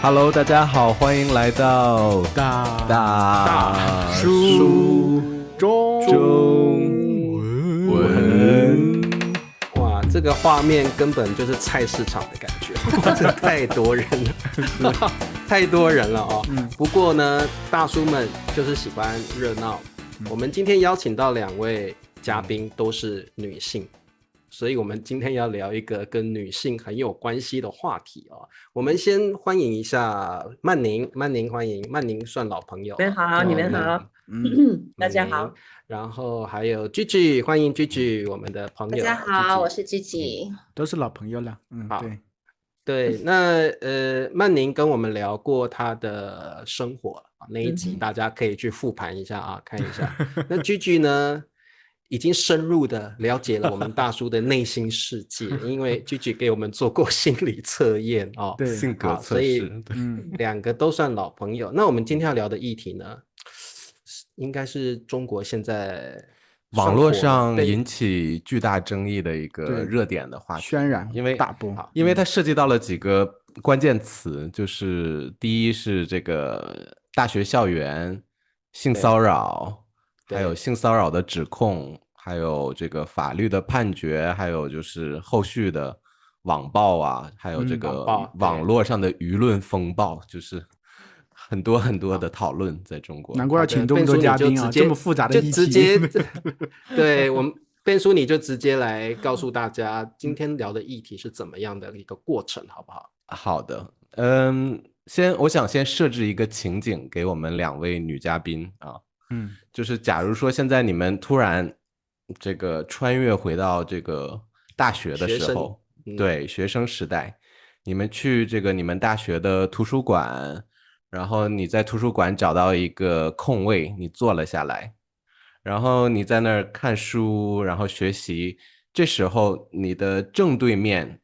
Hello，大家好，欢迎来到大叔中文。哇，这个画面根本就是菜市场的感觉，这太多人了，太多人了哦。不过呢，大叔们就是喜欢热闹。我们今天邀请到2位嘉宾都是女性。所以我们今天要聊一个跟女性很有关系的话题哦。我们先欢迎一下曼宁，欢迎曼宁，算老朋友。你们好，你们好，大家好。然后还有 Gigi， 欢迎 Gigi， 我们的朋友。大家好，我是 Gigi，都是老朋友了。好，对，那曼宁跟我们聊过她的生活那一集，大家可以去复盘一下啊，看一下。那 Gigi 呢？已经深入的了解了我们大叔的内心世界，因为 Gigi 给我们做过心理测验哦，对，性格测试，所以2个都算老朋友。那我们今天要聊的议题呢，应该是中国现在网络上引起巨大争议的一个热点的话题，渲染，因为大波，因为它涉及到了几个关键词，就是第一是这个大学校园性骚扰。还有性骚扰的指控，还有这个法律的判决，还有就是后续的网暴啊，还有这个网络上的舆论风暴，就是很多很多的讨论在中国。难怪要请这么多嘉宾啊，这么复杂的议题。就直接对我们Ben叔你就直接来告诉大家今天聊的议题是怎么样的一个过程，好不好？好的，我想先设置一个情景给我们2位女嘉宾啊。就是假如说现在你们突然这个穿越回到这个大学的时候，对，学生时代，你们去这个你们大学的图书馆，然后你在图书馆找到一个空位，你坐了下来，然后你在那儿看书，然后学习，这时候你的正对面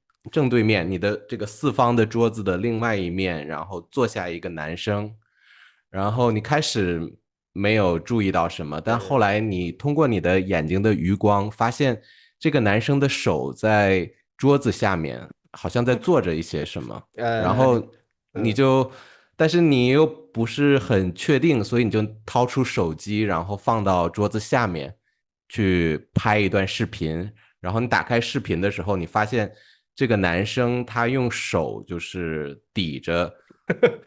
你的这个四方的桌子的另外一面，然后坐下一个男生，然后你开始没有注意到什么，但后来你通过你的眼睛的余光发现这个男生的手在桌子下面好像在做着一些什么，然后你就但是你又不是很确定，所以你就掏出手机，然后放到桌子下面去拍一段视频，然后你打开视频的时候，你发现这个男生他用手就是抵着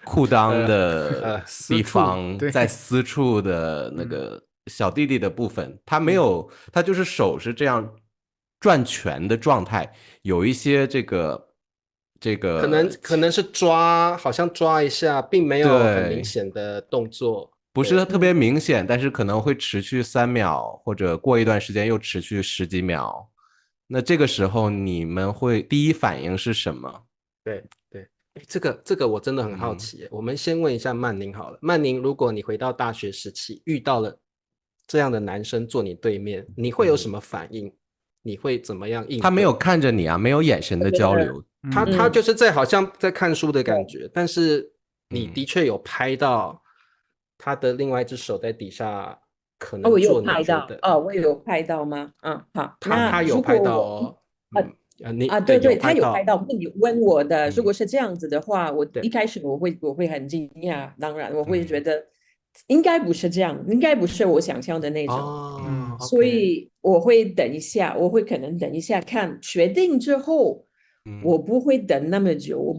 裤裆的地方，在私处的那个小弟弟的部分，他没有，他就是手是这样转拳的状态，有一些这个可能是抓，好像抓一下，并没有很明显的动作，不是特别明显，但是可能会持续3秒，或者过一段时间又持续10几秒。那这个时候你们会第一反应是什么？对。这个我真的很好奇。我们先问一下曼宁好了。曼宁，如果你回到大学时期遇到了这样的男生坐你对面，你会有什么反应？你会怎么样应对？他没有看着你啊，没有眼神的交流。他就是好像在看书的感觉，但是你的确有拍到他的另外一只手在底下，可能做你觉得我有拍到吗？好，他有拍到哦。对，他有拍到。你问我的，如果是这样子的话，我一开始我会很惊讶，当然我会觉得应该不是这样，应该不是我想象的那种。所以我会等一下，我会可能等一下看，确定之后，我不会等那么久，我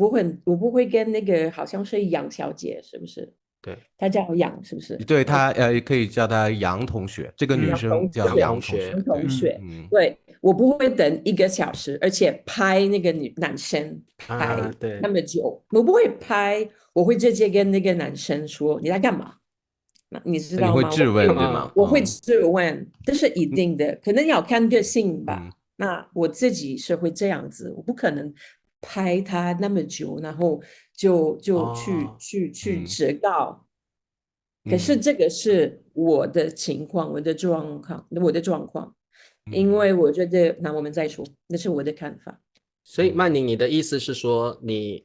不会跟那个好像是杨小姐，是不是？对，她叫杨，是不是？对，她可以叫她杨同学，这个女生叫杨同学。对，我不会等1个小时，而且拍那个男生拍那么久，我不会拍，我会直接跟那个男生说你在干嘛？你知道吗？你会质问对吗？我会质问，这是一定的，可能要看个性吧。那我自己是会这样子，我不可能拍他那么久，然后就去直告。可是这个是我的情况，我的状况，因为我觉得，那我们再说，那是我的看法。所以曼宁，你的意思是说，你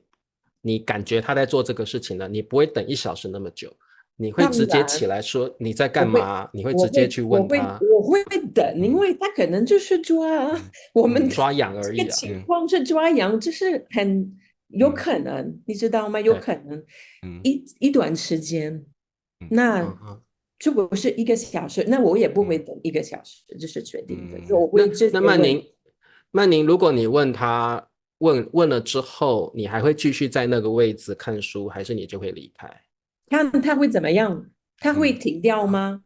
感觉他在做这个事情呢，你不会等1小时那么久，你会直接起来说你在干嘛？你会直接去问他？我会等，因为他可能就是抓我们抓痒而已。这个情况是抓痒，就是很有可能，你知道吗？有可能一段时间，那如果是1个小时，那我也不会等1个小时，这是确定的。我会直接那曼宁，如果你问他问了之后，你还会继续在那个位置看书，还是你就会离开？看他会怎么样？他会停掉吗？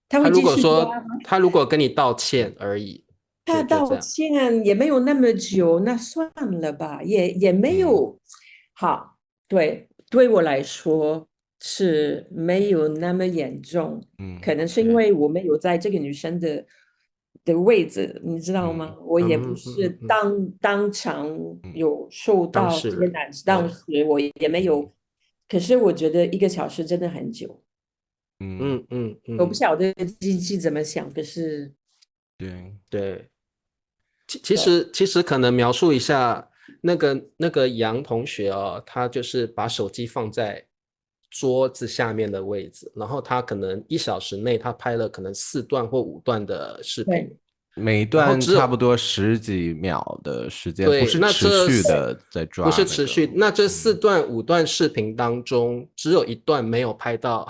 他如果说他如果跟你道歉而已，他道歉也没有那么久，那算了吧，也没有好。对我来说是没有那么严重，可能是因为我没有在这个女生的位置，你知道吗？我也不是当场有受到这个当时我也没有。可是我觉得1个小时真的很久。我不晓得机器怎么想，可是对。其实可能描述一下那个杨同学哦，他就是把手机放在桌子下面的位置，然后他可能1小时内他拍了可能4段或5段的视频，每段差不多10几秒的时间，不是持续的在抓，不是持续。那这4段5段视频当中，只有1段没有拍到，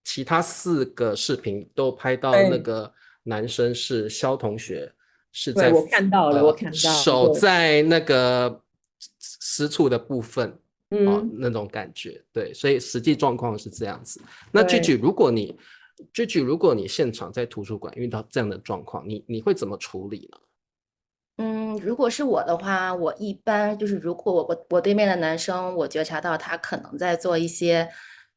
其他4个视频都拍到那个男生是肖同学。是在我看到了，我看到手在那个私处的部分，那种感觉，对，所以实际状况是这样子。那Gigi，如果你现场在图书馆遇到这样的状况，你会怎么处理呢？如果是我的话，我一般就是如果我对面的男生，我觉察到他可能在做一些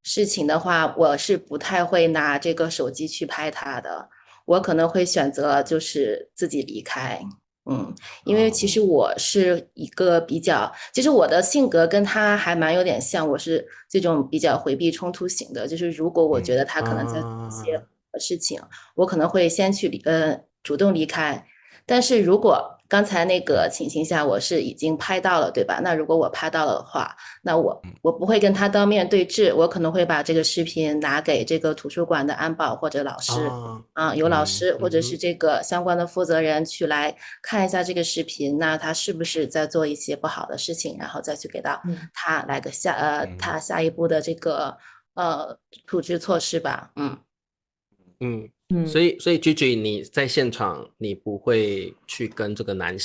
事情的话，我是不太会拿这个手机去拍他的。我可能会选择就是自己离开，因为其实我是一个其实我的性格跟他还蛮有点像，我是这种比较回避冲突型的，就是如果我觉得他可能在做一些事情，我可能会先去主动离开，但是如果刚才那个情形下我是已经拍到了，对吧？那如果我拍到了的话，那我不会跟他当面对质，我可能会把这个视频拿给这个图书馆的安保或者老师，有老师或者是这个相关的负责人去来看一下这个视频，那他是不是在做一些不好的事情，然后再去给到他来个他下一步的这个处置措施吧。所以 Gigi 你在现场你不会去跟这个男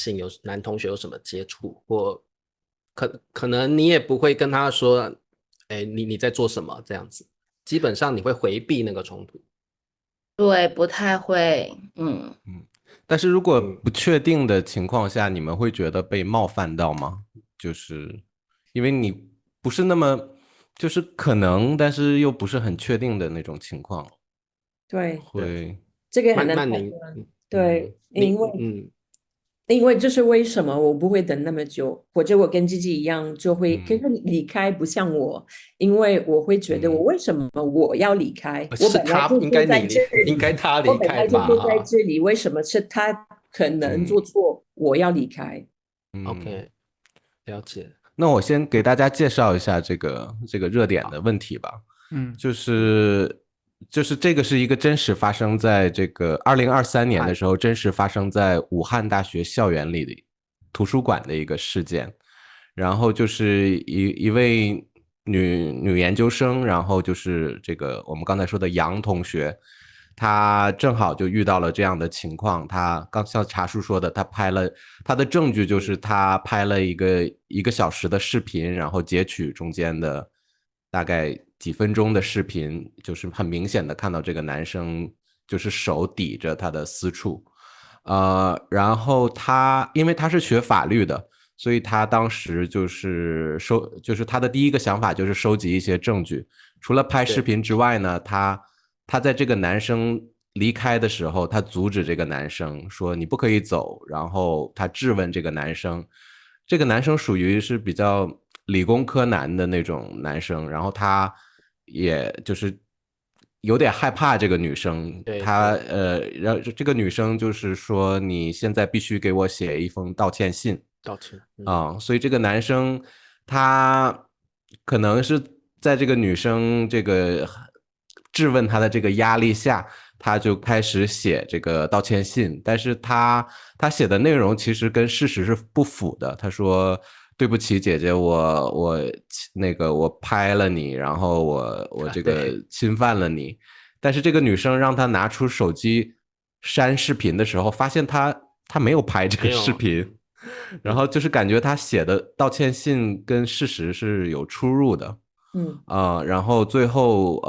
同学有什么接触，或可能你也不会跟他说你在做什么这样子，基本上你会回避那个冲突。对，不太会。但是如果不确定的情况下，你们会觉得被冒犯到吗？就是因为你不是那么就是可能但是又不是很确定的那种情况。对，会这个很难判断。对，因为这是为什么我不会等那么久，或者我跟Gigi一样就会可是离开，不像我，因为我会觉得我为什么我要离开？我本来就在这里，应该他离开吧？我本来就在这里，为什么是他可能做错，我要离开？OK， 了解。那我先给大家介绍一下这个热点的问题吧。就是这个是一个真实发生在这个2023年的时候，真实发生在武汉大学校园里的图书馆的一个事件。然后就是一位女研究生，然后就是这个我们刚才说的杨同学，她正好就遇到了这样的情况。她刚像茶叔说的，她的证据就是她拍了一个小时的视频，然后截取中间的大概几分钟的视频，就是很明显的看到这个男生就是手抵着他的私处，然后因为他是学法律的，所以他当时就是他的第一个想法就是收集一些证据。除了拍视频之外呢，他在这个男生离开的时候，他阻止这个男生说你不可以走，然后他质问这个男生，这个男生属于是比较理工科男的那种男生，然后他也就是有点害怕这个女生，然后这个女生就是说你现在必须给我写一封道歉信，所以这个男生他可能是在这个女生这个质问他的这个压力下，他就开始写这个道歉信，但是他写的内容其实跟事实是不符的。他说对不起姐姐，我拍了你，然后我这个侵犯了你。但是这个女生让她拿出手机删视频的时候，发现她没有拍这个视频，然后就是感觉她写的道歉信跟事实是有出入的。然后最后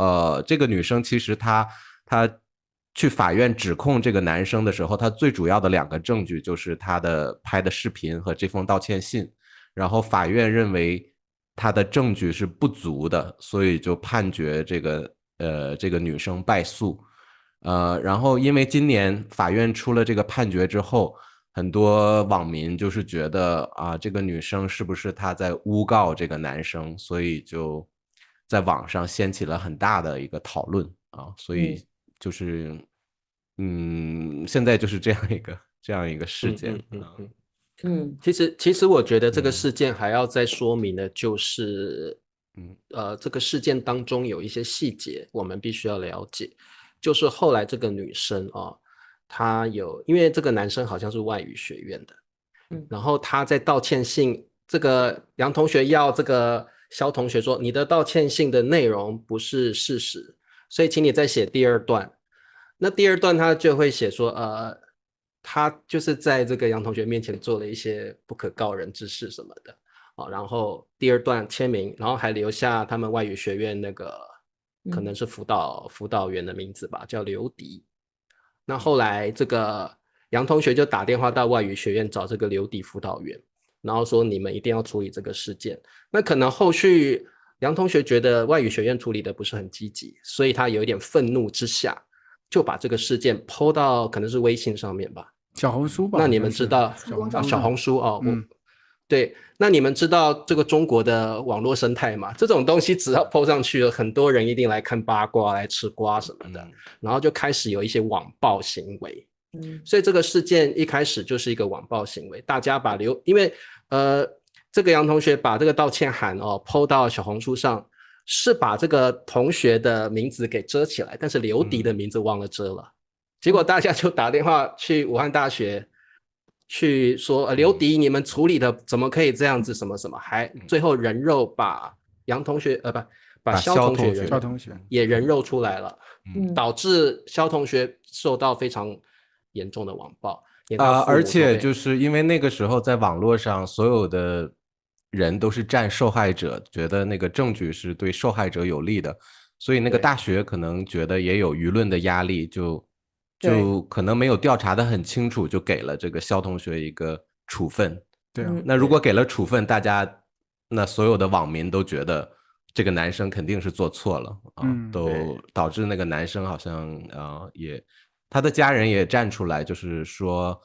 这个女生其实她去法院指控这个男生的时候，她最主要的2个证据就是她的拍的视频和这封道歉信。然后法院认为他的证据是不足的，所以就判决这个女生败诉。然后因为今年法院出了这个判决之后，很多网民就是觉得啊，这个女生是不是她在诬告这个男生，所以就在网上掀起了很大的一个讨论啊，所以就是现在就是这样一个事件。其实我觉得这个事件还要再说明的就是，这个事件当中有一些细节我们必须要了解，就是后来这个女生她因为这个男生好像是外语学院的，然后他在道歉信，这个杨同学要这个肖同学说你的道歉信的内容不是事实，所以请你再写第2段。那第2段他就会写说他就是在这个杨同学面前做了一些不可告人之事什么的，然后第2段签名，然后还留下他们外语学院那个可能是辅导员的名字吧，叫刘迪。那后来这个杨同学就打电话到外语学院找这个刘迪辅导员，然后说你们一定要处理这个事件。那可能后续杨同学觉得外语学院处理的不是很积极，所以他有一点愤怒之下就把这个事件 po 到可能是微信上面吧，小红书吧。那你们知道小红书对，那你们知道这个中国的网络生态嘛？这种东西只要 po 上去了，很多人一定来看八卦、来吃瓜什么的，然后就开始有一些网暴行为。所以这个事件一开始就是一个网暴行为，大家因为这个杨同学把这个道歉函po 到小红书上，是把这个同学的名字给遮起来，但是刘迪的名字忘了遮了。结果大家就打电话去武汉大学去说刘迪你们处理的怎么可以这样子什么什么，还最后人肉把杨同学把肖同学也人肉出来了，导致肖同学受到非常严重的网暴。而且就是因为那个时候在网络上所有的人都是站受害者，觉得那个证据是对受害者有利的，所以那个大学可能觉得也有舆论的压力，就可能没有调查得很清楚，就给了这个肖同学一个处分。对啊，那如果给了处分，那所有的网民都觉得这个男生肯定是做错了都导致那个男生好像他的家人也站出来，就是说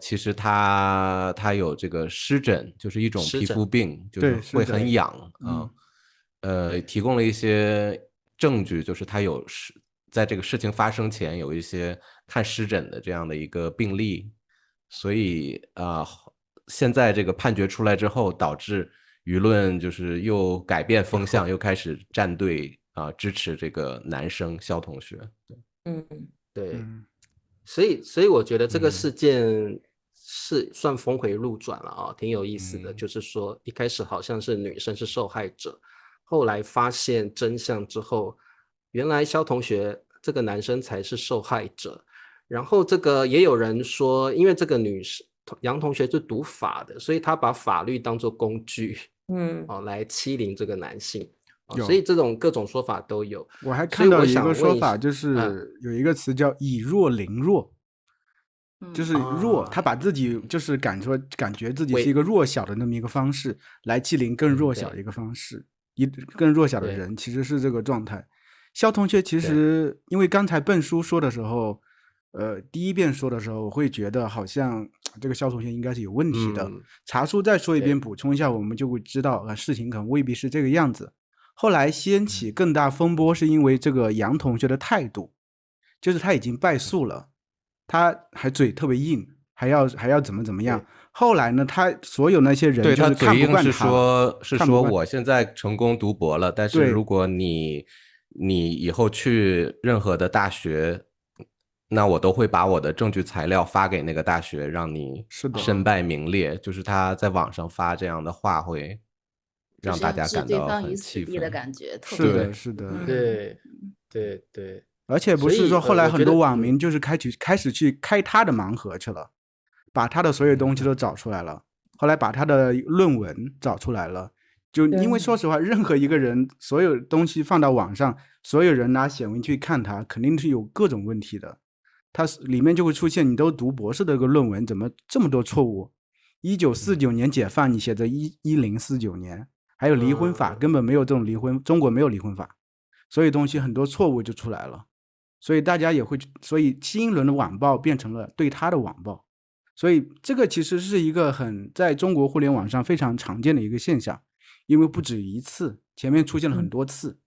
其实他有这个湿疹，就是一种皮肤病，就是会很痒提供了一些证据，就是他在这个事情发生前有一些看湿疹的这样的一个病例，所以现在这个判决出来之后，导致舆论就是又改变风向，又开始站队支持这个男生肖同学。对，所以我觉得这个事件是算峰回路转了挺有意思的。就是说一开始好像是女生是受害者，后来发现真相之后，原来肖同学这个男生才是受害者。然后这个也有人说，因为这个杨同学是读法的，所以他把法律当作工具来欺凌这个男性。所以这种各种说法都有。我还看到一个说法，就是有一个词叫以弱凌弱，就是弱，他把自己就是感觉自己是一个弱小的那么一个方式来欺凌更弱小的一个方式，更弱小的人其实是这个状态。肖同学其实因为刚才笨叔说的时候第一遍说的时候，我会觉得好像这个肖同学应该是有问题的。查叔再说一遍补充一下，我们就会知道事情可能未必是这个样子。后来掀起更大风波是因为这个杨同学的态度，就是他已经败诉了，他还嘴特别硬，还要怎么样。后来呢，他所有那些人就是看不惯他，对，他嘴硬是说我现在成功读博了，但是如果你以后去任何的大学，那我都会把我的证据材料发给那个大学，让你身败名裂。就是他在网上发这样的话，会让大家感到很气愤的感觉。是的，是的，对。而且不是说后来很多网民就是开始去开他的盲盒去了，把他的所有东西都找出来了，后来把他的论文找出来了。就因为说实话，任何一个人所有东西放到网上，所有人拿显微去看它，肯定是有各种问题的。它里面就会出现，你都读博士的一个论文，怎么这么多错误？1949年解放，你写着1049年，还有离婚法，根本没有这种离婚，中国没有离婚法，所以东西很多错误就出来了。所以大家也会，所以新一轮的网暴变成了对他的网暴，所以这个其实是一个在中国互联网上非常常见的一个现象，因为不止一次，前面出现了很多次，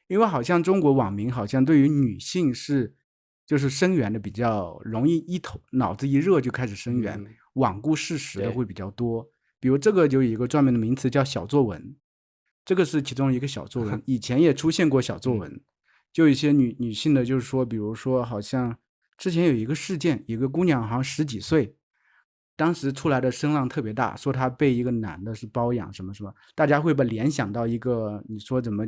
因为好像中国网民好像对于女性就是声援的比较容易，脑子一热就开始声援，罔顾事实的会比较多。比如这个就有一个专门的名词叫小作文，这个是其中一个小作文，以前也出现过小作文，就一些女性的，就是说，比如说好像之前有一个事件，一个姑娘好像10几岁，当时出来的声浪特别大，说她被一个男的是包养什么什么，大家会把联想到一个你说怎么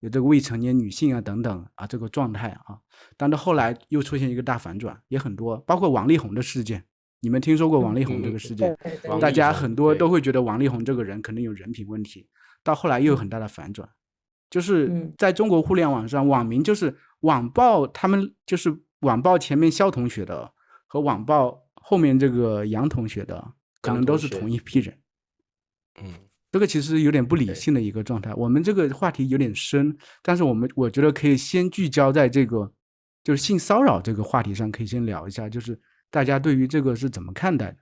有这个未成年女性啊等等啊这个状态啊，但是后来又出现一个大反转，也很多，包括王力宏的事件，你们听说过王力宏这个事件？大家很多都会觉得王力宏这个人可能有人品问题，到后来又有很大的反转，就是在中国互联网上，网民就是网暴，他们就是网暴前面肖同学的和网暴后面这个杨同学的，可能都是同一批人。这个其实有点不理性的一个状态。我们这个话题有点深，但是我觉得可以先聚焦在这个就是性骚扰这个话题上，可以先聊一下，就是大家对于这个是怎么看待的。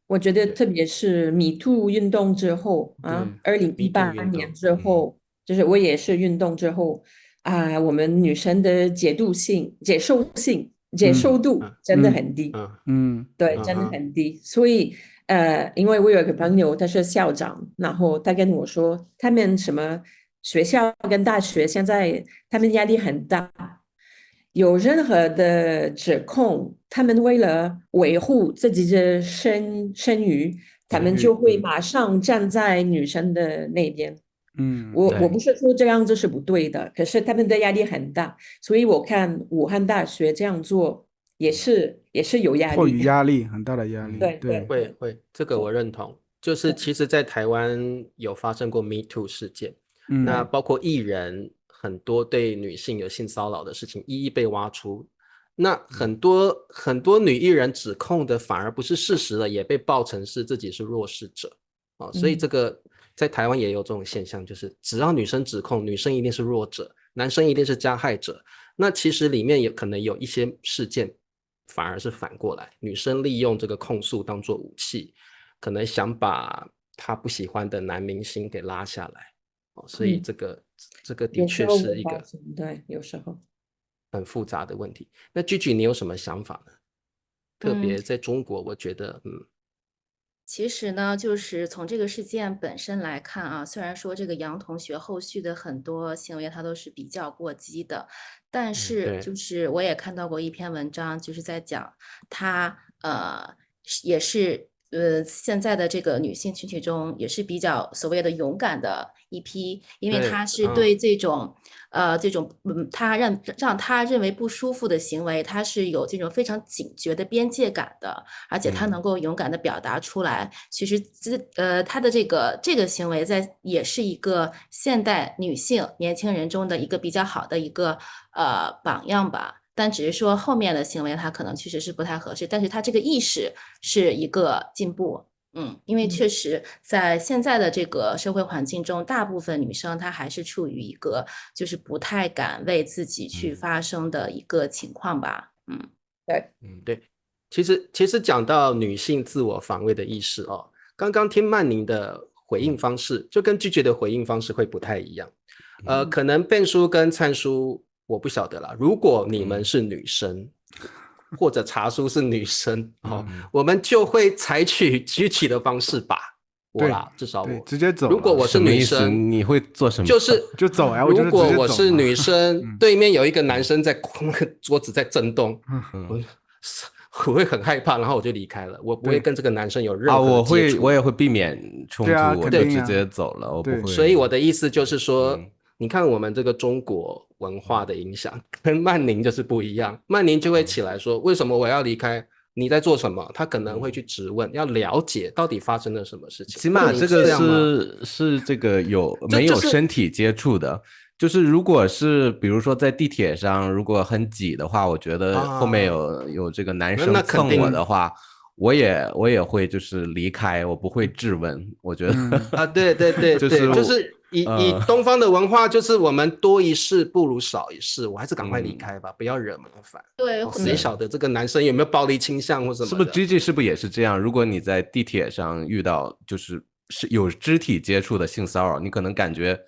我觉得特别是MeToo运动之后啊，2018年之后，就是我也是运动之后啊，我们女生的接受度真的很低。对，真的很低。所以因为我有一个朋友他是校长，然后他跟我说，他们什么学校跟大学现在他们压力很大，有任何的指控，他们为了维护自己的声誉，他们就会马上站在女生的那边。我不是说这样子是不对的，可是他们的压力很大，所以我看武汉大学这样做也是有压力，迫于压力，很大的压力。对，会，这个我认同。就是其实在台湾有发生过 MeToo 事件，那包括艺人很多对女性有性骚扰的事情一一被挖出，那很多女艺人指控的反而不是事实了，也被爆成是自己是弱势者所以这个在台湾也有这种现象，就是只要女生指控，女生一定是弱者，男生一定是加害者。那其实里面也可能有一些事件反而是反过来，女生利用这个控诉当作武器，可能想把她不喜欢的男明星给拉下来所以这个的确是一个对，有时候很复杂的问题。那Gigi你有什么想法呢？特别在中国我觉得其实呢，就是从这个事件本身来看啊，虽然说这个杨同学后续的很多行为他都是比较过激的，但是就是我也看到过一篇文章，就是在讲他也是现在的这个女性群体中也是比较所谓的勇敢的一批，因为他是对这种他让他认为不舒服的行为，他是有这种非常警觉的边界感的，而且他能够勇敢的表达出来。其实他的这个行为也是一个现代女性年轻人中的一个比较好的一个榜样吧。但只是说后面的行为他可能确实是不太合适，但是他这个意识是一个进步。因为确实在现在的这个社会环境中，大部分女生她还是处于一个就是不太敢为自己去发声的一个情况吧。对，其实讲到女性自我防卫的意识刚刚听曼宁的回应方式就跟Gigi的回应方式会不太一样。可能Ben叔跟灿叔我不晓得啦，如果你们是女生或者茶叔是女生我们就会采取Gigi的方式吧，我啦，至少我直接走。如果我是女生，你会做什么？就走呀。如果我是女生，对面有一个男生在那个桌子在震动，我会很害怕，然后我就离开了。我不会跟这个男生有任何接触。我也会避免冲突，我就直接走了。我不会。所以我的意思就是说，你看我们这个中国文化的影响跟曼宁就是不一样。曼宁就会起来说，为什么我要离开？你在做什么？他可能会去质问，要了解到底发生了什么事情。起码这个是这个没有身体接触的。就是如果是比如说在地铁上，如果很挤的话，我觉得后面有这个男生蹭我的话，我也会就是离开，我不会质问。我觉得对对对，就是以东方的文化，就是我们多一事不如少一事，我还是赶快离开吧，不要惹麻烦。对，谁晓得这个男生有没有暴力倾向或什么的？是不是 Gigi 是不是也是这样？如果你在地铁上遇到就是有肢体接触的性骚扰，你可能感觉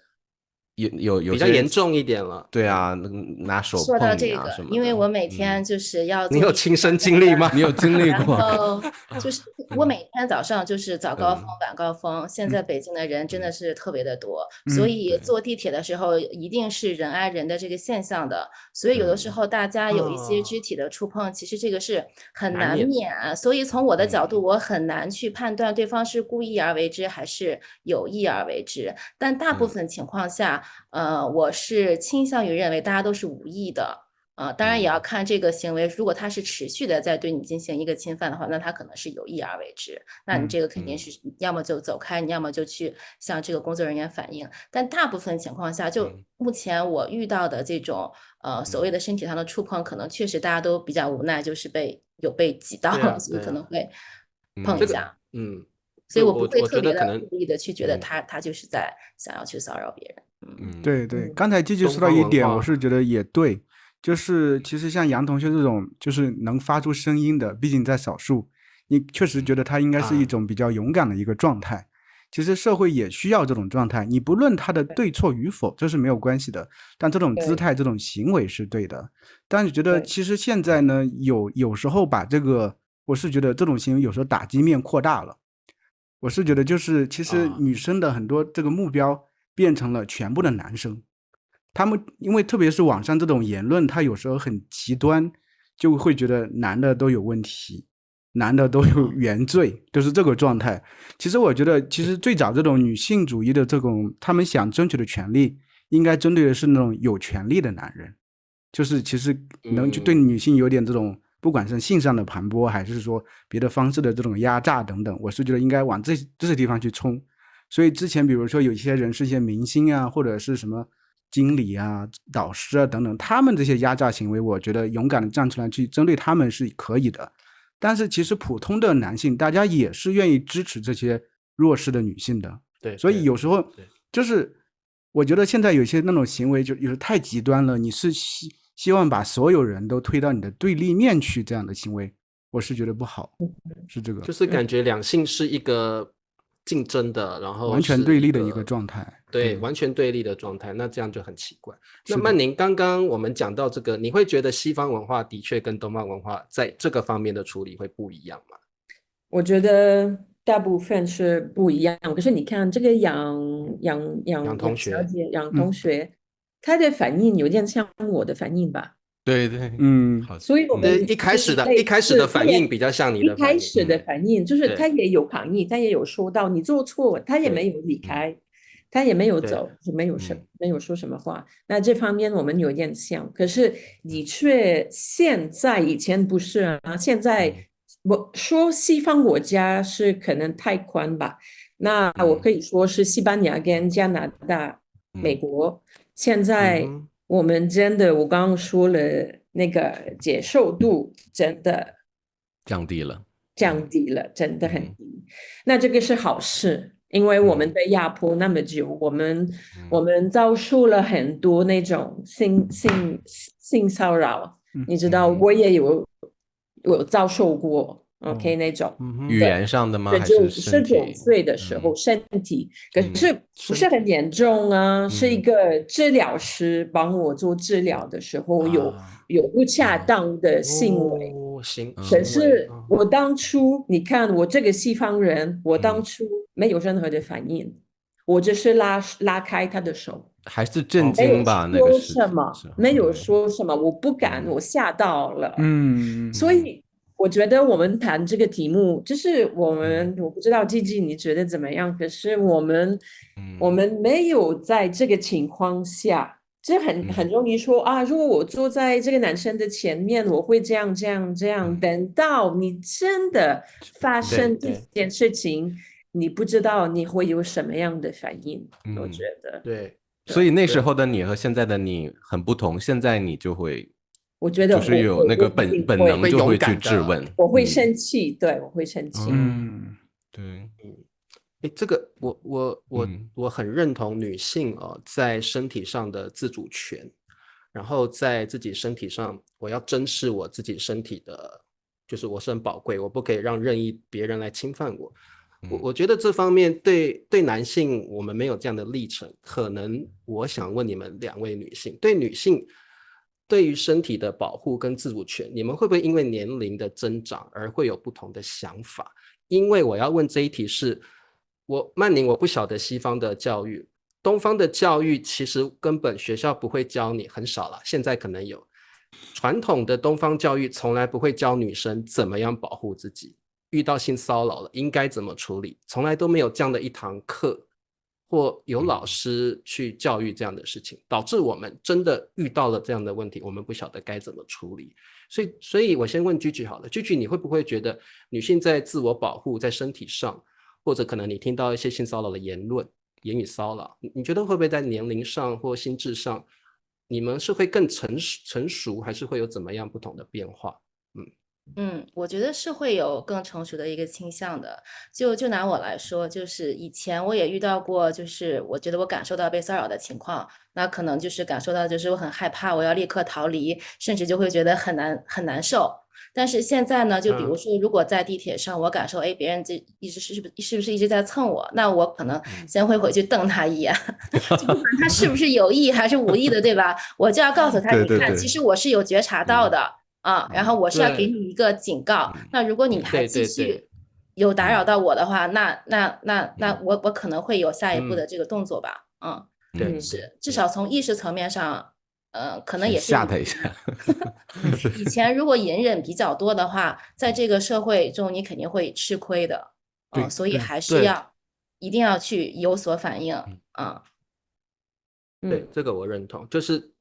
有比较严重一点了。对啊，拿手碰你啊什么的。说到这个，因为我每天就是要你有亲身经历吗？你有经历过？然后就是我每天早上就是早高峰、晚高峰，现在北京的人真的是特别的多，所以坐地铁的时候一定是人挨人的这个现象的，所以有的时候大家有一些肢体的触碰，其实这个是很难免。所以从我的角度，我很难去判断对方是故意而为之还是有意而为之，但大部分情况下。我是倾向于认为大家都是无意的，当然也要看这个行为，如果他是持续的在对你进行一个侵犯的话，那他可能是有意而为之，那你这个肯定是要么就走开，你要么就去向这个工作人员反映。但大部分情况下，就目前我遇到的这种所谓的身体上的触碰，可能确实大家都比较无奈，就是被挤到了，所以可能会碰一下。所以我不会特别的故意的去觉得他就是在想要去骚扰别人。对对，刚才继续说到一点，我是觉得也对，就是其实像杨同学这种就是能发出声音的，毕竟在少数，你确实觉得他应该是一种比较勇敢的一个状态。其实社会也需要这种状态，你不论他的对错与否，这是没有关系的，但这种姿态、这种行为是对的。但是觉得其实现在呢，有时候把这个，我是觉得这种行为有时候打击面扩大了。我是觉得就是其实女生的很多这个目标变成了全部的男生，他们因为特别是网上这种言论，他有时候很极端，就会觉得男的都有问题，男的都有原罪，就是这个状态。其实我觉得其实最早这种女性主义的这种他们想争取的权利，应该针对的是那种有权利的男人，就是其实能对女性有点这种不管是性上的盘剥还是说别的方式的这种压榨等等，我是觉得应该往这些地方去冲。所以之前比如说有一些人是一些明星啊，或者是什么经理啊、导师啊等等，他们这些压榨行为，我觉得勇敢的站出来去针对他们是可以的。但是其实普通的男性，大家也是愿意支持这些弱势的女性的。对，所以有时候就是我觉得现在有些那种行为就有时太极端了，你是希望把所有人都推到你的对立面去，这样的行为我是觉得不好。是这个，就是感觉两性是一个竞争的，然后完全对立的一个状态。对，完全对立的状态，那这样就很奇怪。那曼宁，刚刚我们讲到这个，你会觉得西方文化的确跟东方文化在这个方面的处理会不一样吗？我觉得大部分是不一样，可是你看这个杨同学，杨同学，他的反应有点像我的反应吧？对对，所以我们一开始的反应比较像你的反应。一开始的反应就是他也有抗议，他也有说到你做错，他也没有离开，他也没有走，没有说什么话。那这方面我们有点像，可是的确现在以前不是啊，现在我说西方国家是可能太宽吧，那我可以说是西班牙跟加拿大、美国，现在我们真的，我刚刚说了，那个接受度真的降低了，真的很低。那这个是好事，因为我们被压迫那么久，我们遭受了很多那种性骚扰，你知道，我也有遭受过。OK， 那种语言上的吗？还是19岁的时候，身体可是不是很严重啊。是一个治疗师帮我做治疗的时候，有不恰当的行为，可是我当初，你看我这个西方人，我当初没有任何的反应，我只是拉开他的手，还是震惊吧？没有说什么，没有说什么，我不敢，我吓到了。所以我觉得我们谈这个题目，就是我不知道季季你觉得怎么样？可是我们没有在这个情况下。这很容易说啊，如果我坐在这个男生的前面，我会这样。等到你真的发生这件事情，你不知道你会有什么样的反应。我觉得对，所以那时候的你和现在的你很不同。现在你就会，我觉得就是有那个本能就会去质问，我会生气，对，我会生气。对。这个我很认同女性在身体上的自主权，然后在自己身体上，我要珍视我自己身体的，就是我是很宝贵，我不可以让任意别人来侵犯我。我觉得这方面对男性我们没有这样的历程，可能我想问你们两位女性，对女性对于身体的保护跟自主权，你们会不会因为年龄的增长而会有不同的想法？因为我要问这一题是。曼宁，我不晓得西方的教育，东方的教育其实根本学校不会教你，很少了，现在可能有。传统的东方教育从来不会教女生怎么样保护自己，遇到性骚扰了应该怎么处理，从来都没有这样的一堂课，或有老师去教育这样的事情，导致我们真的遇到了这样的问题，我们不晓得该怎么处理。所以我先问Gigi好了，Gigi你会不会觉得女性在自我保护，在身体上，或者可能你听到一些性骚扰的言论、言语骚扰，你觉得会不会在年龄上或心智上，你们是会更成熟，还是会有怎么样不同的变化？我觉得是会有更成熟的一个倾向的。就拿我来说，就是以前我也遇到过，就是我觉得我感受到被骚扰的情况，那可能就是感受到就是我很害怕，我要立刻逃离，甚至就会觉得很难受。但是现在呢，就比如说，如果在地铁上，我感受，别人这是不是一直在蹭我，那我可能先会回去瞪他一眼，就不管他是不是有意还是无意的，对吧？我就要告诉他，你看，其实我是有觉察到的然后我是要给你一个警告。那如果你还继续有打扰到我的话，那我可能会有下一步的这个动作吧。是至少从意识层面上。可能也是吓他一下。以前如果隐忍比较多的话，在这个社会中你肯定会吃亏的。所以还是一定要去有所反应。对，这个我认同，就是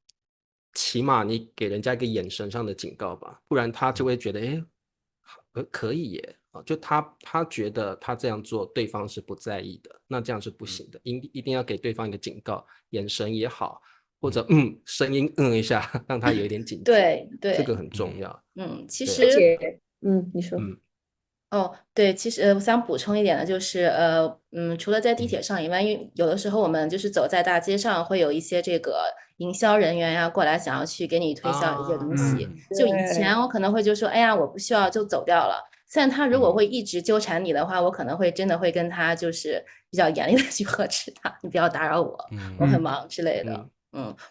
起码你给人家一个眼神上的警告吧，不然他就会觉得可以耶，就他觉得他这样做对方是不在意的，那这样是不行的，一定要给对方一个警告，眼神也好，或者声音一下，让他有一点警觉。对，这个很重要。其实你说。对，其实我想补充一点的就是，除了在地铁上以外，因为有的时候我们就是走在大街上，会有一些这个营销人员呀过来想要去给你推销一些东西。就以前我可能会就说，哎呀，我不需要，就走掉了。现在他如果会一直纠缠你的话，我可能会真的会跟他就是比较严厉的去呵斥他，你不要打扰我，我很忙之类的。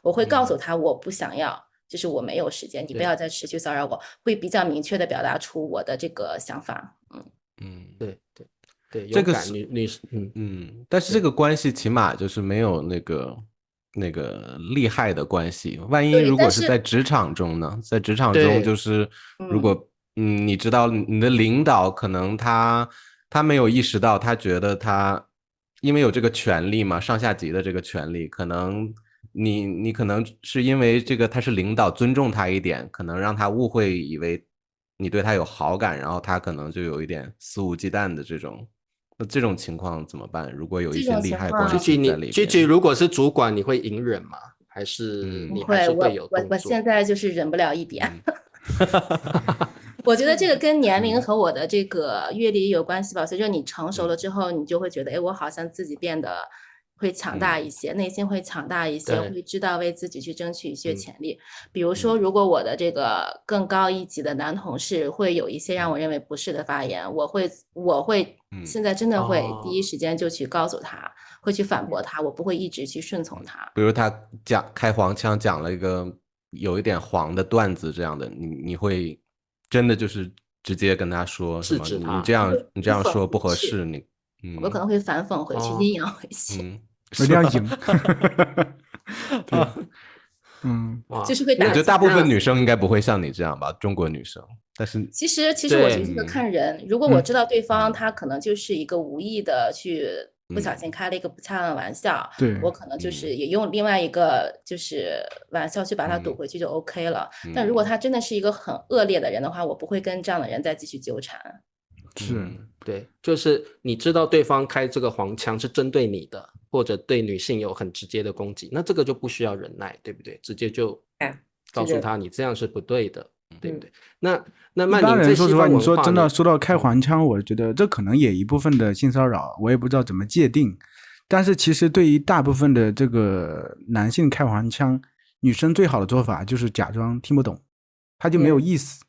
我会告诉他我不想要。就是我没有时间，你不要再持续骚扰我，会比较明确的表达出我的这个想法。对，这个是女士，但是这个关系起码就是没有那个利害的关系。万一如果是在职场中呢？在职场中就是如果你知道你的领导可能他没有意识到，他觉得他因为有这个权利嘛，上下级的这个权利，可能你可能是因为这个他是领导，尊重他一点，可能让他误会以为你对他有好感，然后他可能就有一点肆无忌惮的这种。那这种情况怎么办？如果有一些利害关系在里面，Gigi如果是主管，你会隐忍吗？还是你还是会有动作？我现在就是忍不了一点。我觉得这个跟年龄和我的这个阅历有关系吧。随着你成熟了之后，你就会觉得，我好像自己变得会强大一些，内心会强大一些，会知道为自己去争取一些权利。比如说，如果我的这个更高一级的男同事会有一些让我认为不适的发言，我会现在真的会第一时间就去告诉他，会去反驳他，我不会一直去顺从他。比如他开黄腔讲了一个有一点黄的段子这样的，你会真的就是直接跟他说什么，你这样说不合适，我可能会反讽回去，阴阳回去，一定要赢。对，就是会打。我觉得大部分女生应该不会像你这样吧，中国女生。但是其实我觉得这个看人，如果我知道对方他可能就是一个无意的去不小心开了一个不恰当的玩笑，我可能就是也用另外一个就是玩笑去把他堵回去就 OK 了。但如果他真的是一个很恶劣的人的话，我不会跟这样的人再继续纠缠。是，对，就是你知道对方开这个黄腔是针对你的，或者对女性有很直接的攻击，那这个就不需要忍耐，对不对？直接就告诉他你这样是不对的，对不对？那曼宁在西方文化，你说真的说到开黄腔，我觉得这可能也一部分的性骚扰，我也不知道怎么界定。但是其实对于大部分的这个男性开黄腔，女生最好的做法就是假装听不懂，他就没有意思。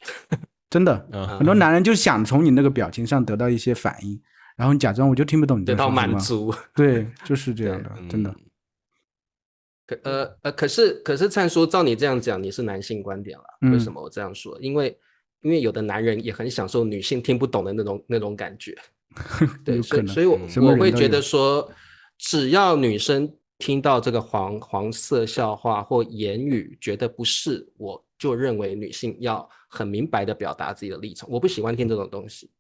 真的，很多男人就想从你那个表情上得到一些反应，然后你假装我就听不懂你在说什么，得到满足。对，就是这样的，真的。可是灿叔，照你这样讲，你是男性观点了。为什么我这样说？因为有的男人也很享受女性听不懂的那种感觉。对，所以我会觉得说，只要女生听到这个黄色笑话或言语觉得不适，我就认为女性要很明白的表达自己的立场。我不喜欢听这种东西，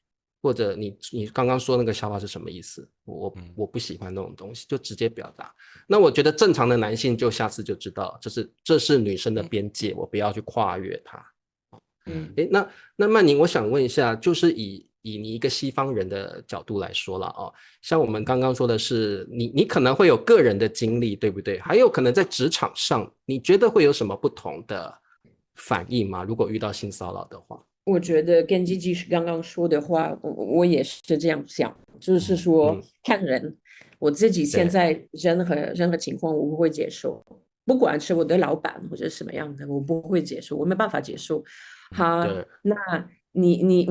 或者你刚刚说那个笑话是什么意思？我不喜欢那种东西，就直接表达。那我觉得正常的男性就下次就知道，这是女生的边界，我不要去跨越它。那曼宁，我想问一下，就是以你一个西方人的角度来说了哦，像我们刚刚说的是，你可能会有个人的经历，对不对？还有可能在职场上，你觉得会有什么不同的反应吗？如果遇到性骚扰的话？我觉得跟Gigi刚刚说的话，我也是这样想，就是说看人。我自己现在任何情况我不会接受，不管是我的老板或者什么样的，我不会接受，我没办法接受。好，那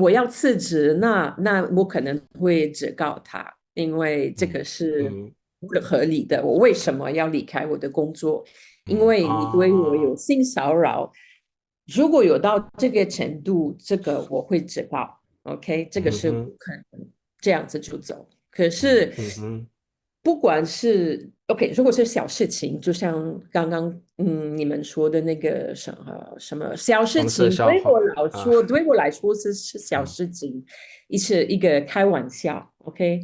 我要辞职，那我可能会指告他，因为这个是不合理的。我为什么要离开我的工作？因为你对我有性骚扰。如果有到这个程度，这个我会指告 ，OK， 这个是不可能这样子就走。可是，不管是 OK， 如果是小事情，就像刚刚你们说的那个什么小事情，对我来说是小事情，是一个开玩笑 ，OK。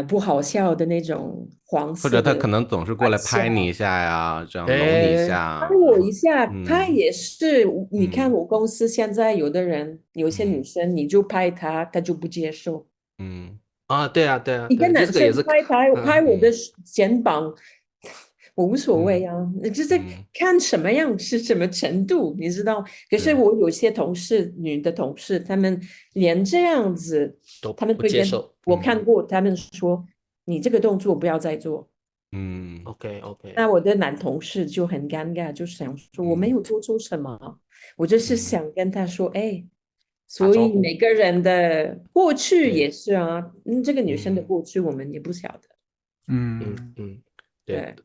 不好笑的那种黄色，或者他可能总是过来拍你一下呀，这样搂你一下，拍我一下，拍也是。你看我公司现在有的人，有些女生，你就拍她，她就不接受。对啊，一个男生拍我的肩膀，我无所谓啊，就是看什么样是什么程度，你知道？可是我有些女的同事，他们连这样子他们会跟我看过，他们说你这个动作不要再做。OK。那我的男同事就很尴尬，就想说我没有做错什么，我就是想跟他说，所以每个人的过去也是啊，这个女生的过去我们也不晓得。对，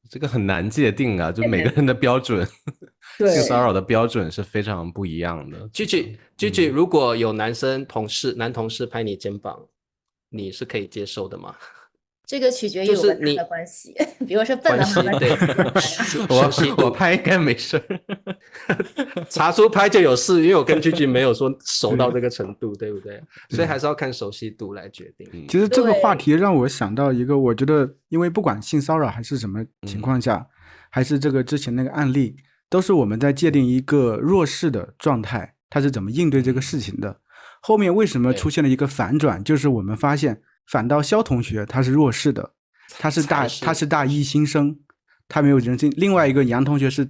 这个很难界定啊，就每个人的标准，性骚扰的标准是非常不一样的。Gigi，如果有男同事拍你肩膀，你是可以接受的吗？这个取决于我们的关系，比如说笨的话，我拍应该没事。查出拍就有事，因为我跟 Gigi 没有说熟到这个程度，对不对？所以还是要看熟悉度来决定。其实这个话题让我想到一个，我觉得因为不管性骚扰还是什么情况下，还是这个之前那个案例，都是我们在界定一个弱势的状态，他是怎么应对这个事情的。后面为什么出现了一个反转，就是我们发现反倒肖同学他是弱势的，他是大一新生，他没有人性。另外一个杨同学是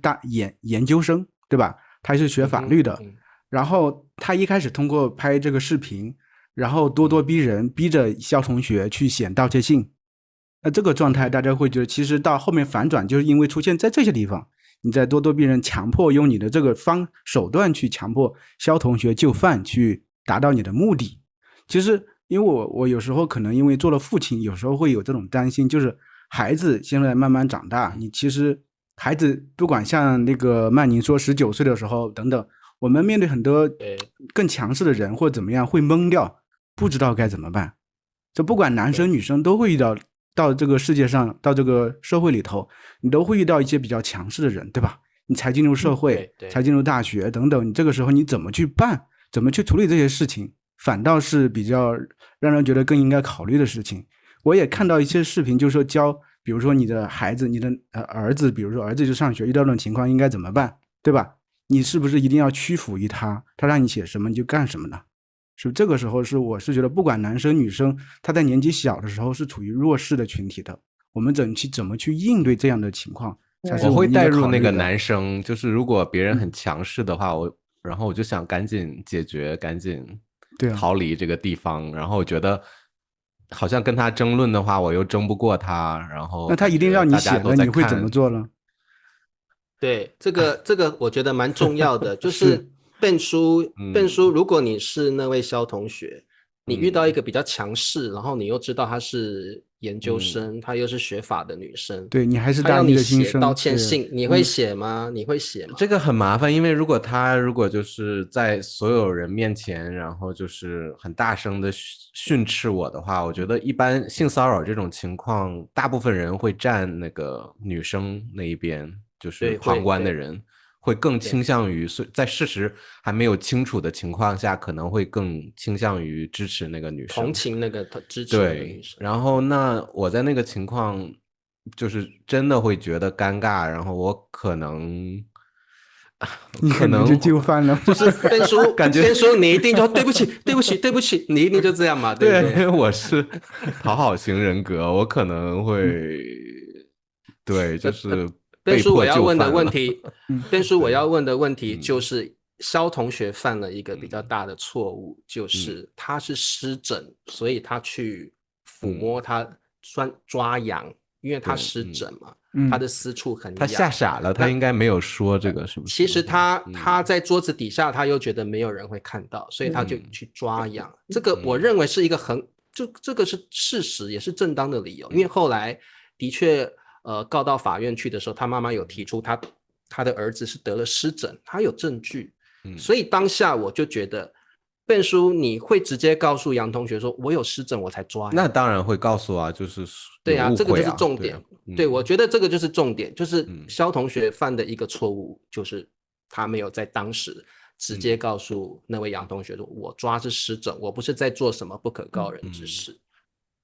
研究生，对吧？他是学法律的。然后他一开始通过拍这个视频，然后咄咄逼人，逼着肖同学去写盗窃信。那这个状态大家会觉得，其实到后面反转，就是因为出现在这些地方，你在咄咄逼人，强迫用你的这个手段去强迫肖同学就范，去达到你的目的。其实因为我有时候可能因为做了父亲，有时候会有这种担心，就是孩子现在慢慢长大，你其实孩子不管像那个曼宁说19岁的时候等等，我们面对很多更强势的人或怎么样会懵掉，不知道该怎么办。这不管男生女生都会遇到这个世界上，到这个社会里头，你都会遇到一些比较强势的人，对吧？你才进入社会，才进入大学等等，你这个时候你怎么去办，怎么去处理这些事情，反倒是比较让人觉得更应该考虑的事情。我也看到一些视频，就是说比如说你的孩子，你的儿子，比如说儿子去上学遇到这种情况应该怎么办，对吧？你是不是一定要屈服于他让你写什么你就干什么呢？是这个时候我是觉得不管男生女生，他在年纪小的时候是处于弱势的群体的，我们怎么去应对这样的情况才是我会带入那个男男生，就是如果别人很强势的话，然后我就想赶紧解决，赶紧逃离这个地方，然后我觉得好像跟他争论的话我又争不过他，然后那他一定让你写了，你会怎么做呢？对，这个我觉得蛮重要的，就是Ben叔，如果你是那位肖同学，你遇到一个比较强势，然后你又知道她是研究生，她又是学法的女生，对，你还是大一的新生，道歉信，你会写吗？你会写吗？这个很麻烦，因为如果就是在所有人面前，然后就是很大声的训斥我的话，我觉得一般性骚扰这种情况，大部分人会站那个女生那一边，就是旁观的人会更倾向于在事实还没有清楚的情况下，可能会更倾向于支持那个女生，同情那个支持那个女生。对，然后那我在那个情况就是真的会觉得尴尬，然后我可能就就范了，就是Ben叔感觉Ben叔你一定就对不起对不起对不起，你一定就这样嘛，对不对？因为我是讨好型人格，我可能会对就是Ben叔我要问的问题Ben叔我要问的问题就是肖同学犯了一个比较大的错误，就是他是湿疹，所以他去抚摸他抓痒，因为他湿疹嘛，他的私处很痒，他吓傻了，他应该没有说这个是不是？其实他在桌子底下，他又觉得没有人会看到，所以他就去抓痒。这个我认为是一个这个是事实，也是正当的理由，因为后来的确告到法院去的时候，他妈妈有提出他的儿子是得了湿疹，他有证据。所以当下我就觉得Ben叔你会直接告诉杨同学说我有湿疹我才抓，那当然会告诉啊，就是对啊，这个就是重点。对，我觉得这个就是重点，就是肖同学犯的一个错误，就是他没有在当时直接告诉那位杨同学说我抓是湿疹，我不是在做什么不可告人之事。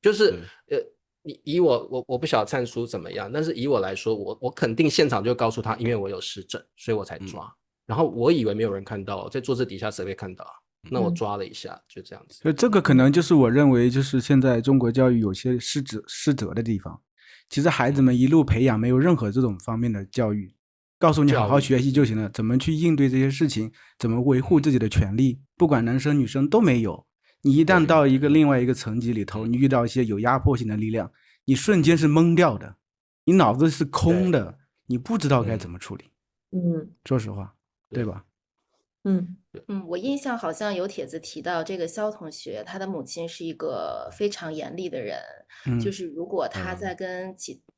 就是以我不晓得灿叔怎么样，但是以我来说，我肯定现场就告诉他，因为我有湿疹，所以我才抓。然后我以为没有人看到，在桌子底下谁会看到啊？那我抓了一下，就这样子。所以这个可能就是我认为就是现在中国教育有些失责的地方。其实孩子们一路培养没有任何这种方面的教育，告诉你好好学习就行了，怎么去应对这些事情，怎么维护自己的权利，不管男生女生都没有。你一旦到另外一个层级里头，你遇到一些有压迫性的力量，你瞬间是懵掉的，你脑子是空的，你不知道该怎么处理。说实话。对吧？我印象好像有帖子提到这个肖同学，他的母亲是一个非常严厉的人，就是如果他在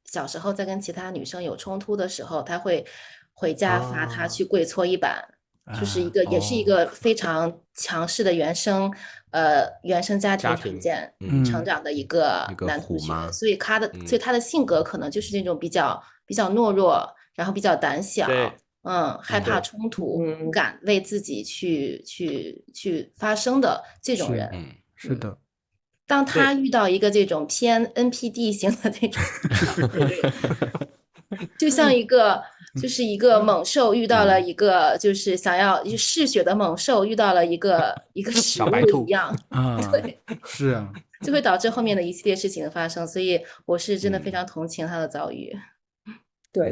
小时候在跟其他女生有冲突的时候，他会回家罚他去跪搓衣板，就是也是一个非常强势的原生家庭条件成长的一个男同学，所以他的性格可能就是那种比较懦弱，然后比较胆小。害怕冲突，不敢为自己去发声的这种人。是的。当他遇到一个这种偏 NPD 型的这种，就像就是一个猛兽遇到了一个就是想要嗜血的猛兽遇到了一个食物一样对，是啊，就会导致后面的一系列事情的发生。所以我是真的非常同情他的遭遇。对，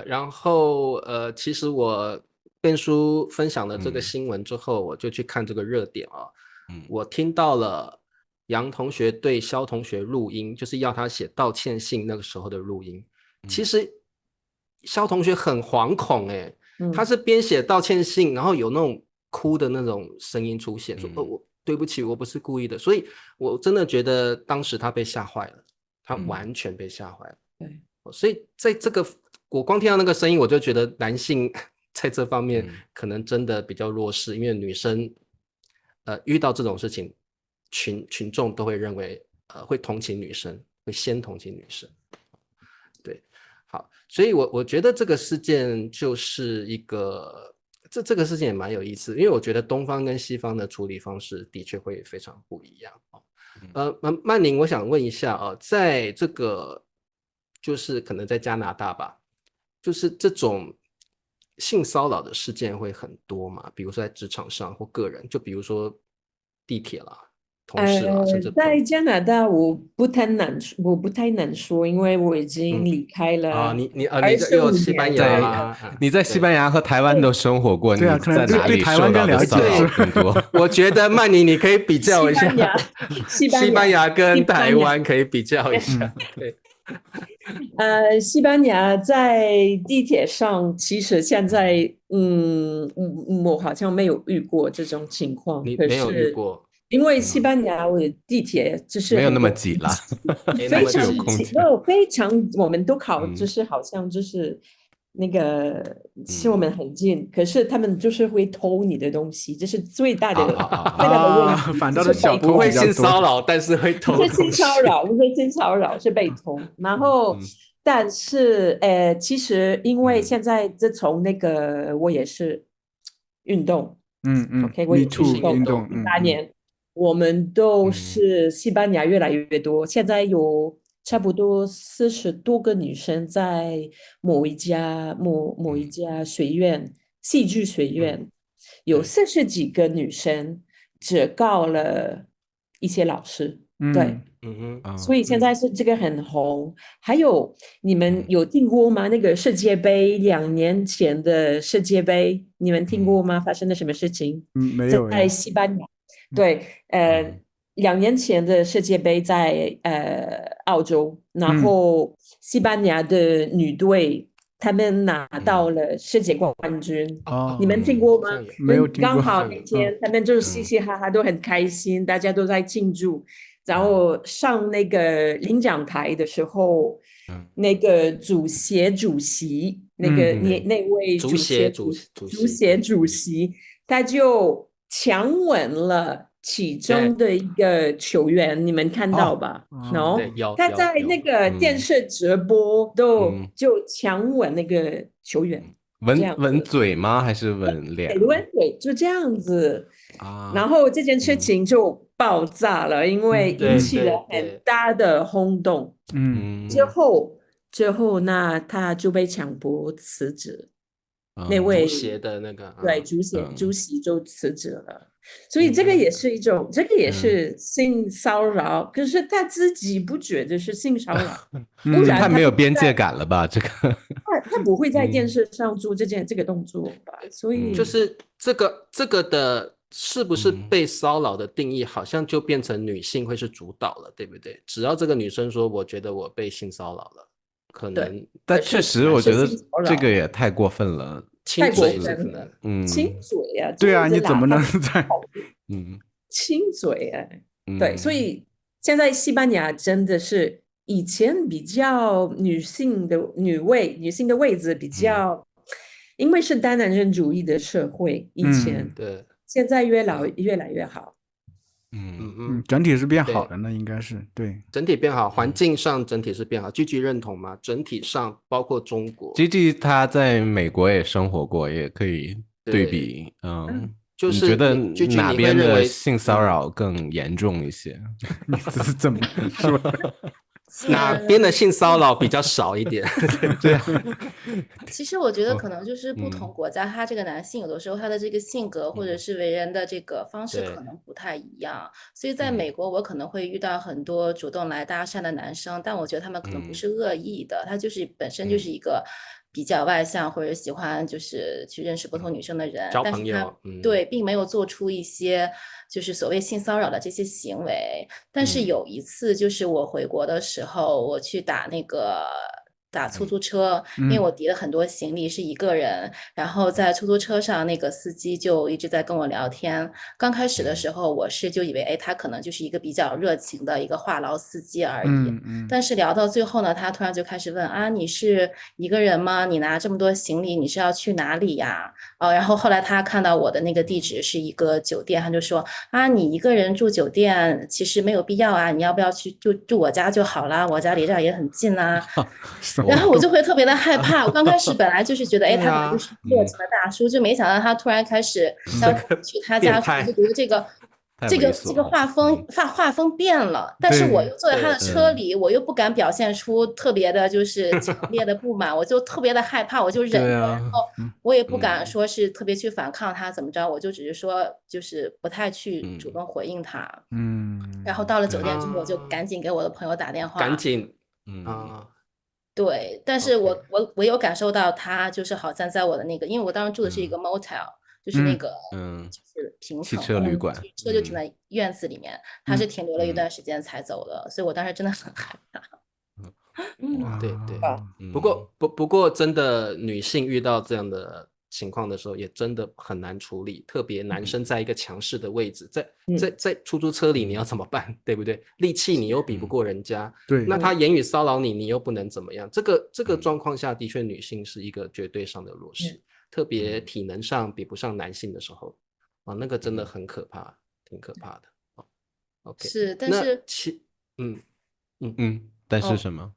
然后其实我Ben叔分享了这个新闻之后，我就去看这个热点啊。我听到了杨同学对肖同学录音，就是要他写道歉信那个时候的录音。其实肖同学很惶恐他是边写道歉信，然后有那种哭的那种声音出现，说我对不起，我不是故意的。所以我真的觉得当时他被吓坏了，他完全被吓坏了。对。所以在这个我光听到那个声音我就觉得男性在这方面可能真的比较弱势，因为女生遇到这种事情，群众都会认为会同情女生，会先同情女生。对，好，所以我觉得这个事件就是一个这个事情也蛮有意思，因为我觉得东方跟西方的处理方式的确会非常不一样。曼宁，我想问一下在这个就是可能在加拿大吧，就是这种性骚扰的事件会很多嘛？比如说在职场上或个人，就比如说地铁啦、同事啦，甚至在加拿大我不太难说，因为我已经离开了你有西班牙啦，你在西班牙和台湾都生活过，对啊，可能对台湾更了解更多。我觉得曼妮你可以比较一下西班牙跟台湾可以比较一下。对。西班牙在地铁上，其实现在我好像没有遇过这种情况。你没有遇过？因为西班牙我地铁就是没有那么挤啦，非常挤，非常我们都考就是好像就是那个离我们很近，可是他们就是会偷你的东西，这是最大的问题。反倒是小偷不会性骚扰，但是会偷。不是性骚扰，不是性骚扰，是被偷。然后，但是其实因为现在自从那个我也是运动，OK， 我也是运动8年。我们都是西班牙越来越多，现在有差不多40多个女生在某一家学院，戏剧学院，有40几个女生只告了一些老师，对，所以现在是这个很红。还有你们有听过吗？那个世界杯2年前的世界杯，你们听过吗？发生了什么事情？没有，在西班牙。对，2年前的世界杯在澳洲，然后西班牙的女队他们拿到了世界冠军。你们听过吗？没有听过。刚好那天他们就是嘻嘻哈哈，都很开心，大家都在庆祝。然后上那个领奖台的时候，那个主席那位主席，他就强吻了其中的一个球员，你们看到吧？他在那个电视直播就强吻那个球员，吻嘴吗？还是吻脸？吻嘴，就这样子然后这件事情就爆炸了，因为引起了很大的轰动。之后那他就被强迫辞职。那位足协的那个对主席就辞职了，所以这个也是一种，这个也是性骚扰，可是他自己不觉得是性骚扰，不然他没有边界感了吧？这个他不会在电视上做这个动作吧？所以就是这个的是不是被骚扰的定义，好像就变成女性会是主导了，对不对？只要这个女生说我觉得我被性骚扰了。可能，但确实我觉得这个也太过分了，太过分了，亲嘴啊！对啊，你怎么能在亲嘴啊？对，所以现在西班牙真的是以前比较女性的位置比较，因为是单男人主义的社会，以前对，现在越来越好。整体是变好的，那应该是对，整体变好，环境上整体是变好。Gigi 认同吗？整体上包括中国 ，Gigi 他在美国也生活过，也可以对比。就是你觉得哪边的性骚扰更严重一些？你这是怎么说？哪边的性骚扰比较少一点？对，其实我觉得可能就是不同国家，他这个男性有的时候他的这个性格或者是为人的这个方式可能不太一样。所以在美国，我可能会遇到很多主动来搭讪的男生，但我觉得他们可能不是恶意的，他就是本身就是一个比较外向或者喜欢就是去认识不同女生的人，交朋友，但是他对并没有做出一些就是所谓性骚扰的这些行为。但是有一次就是我回国的时候，我去打打出租车，因为我提了很多行李，是一个人，然后在出租车上那个司机就一直在跟我聊天。刚开始的时候我就以为他可能就是一个比较热情的一个话痨司机而已，但是聊到最后呢，他突然就开始问啊，你是一个人吗？你拿这么多行李你是要去哪里呀？然后后来他看到我的那个地址是一个酒店，他就说啊，你一个人住酒店其实没有必要啊，你要不要去住我家就好啦，我家离这儿也很近啊。然后我就会特别的害怕，我刚开始本来就是觉得他可能就是热情的大叔，就没想到他突然开始要去他家住，就觉得这个画风变了，但是我又坐在他的车里，我又不敢表现出特别的就是强烈的不满，我就特别的害怕，我就忍着，然后我也不敢说是特别去反抗他怎么着，我就只是说就是不太去主动回应他。然后到了酒店之后，我就赶紧给我的朋友打电话，赶紧对，但是我有感受到他就是好像在我的那个，因为我当时住的是一个 motel，就是那个就是平层汽车旅馆，车就停在院子里面，他是停留了一段时间才走的，所以我当时真的很害怕。对对，不过真的女性遇到这样的情况的时候也真的很难处理，特别男生在一个强势的位置，在出租车里你要怎么办，对不对？力气你又比不过人家，对，那他言语骚扰你，你又不能怎么样，这个状况下的确女性是一个绝对上的弱势，特别体能上比不上男性的时候那个真的很可怕，挺可怕的。OK， 是，但是但是什么？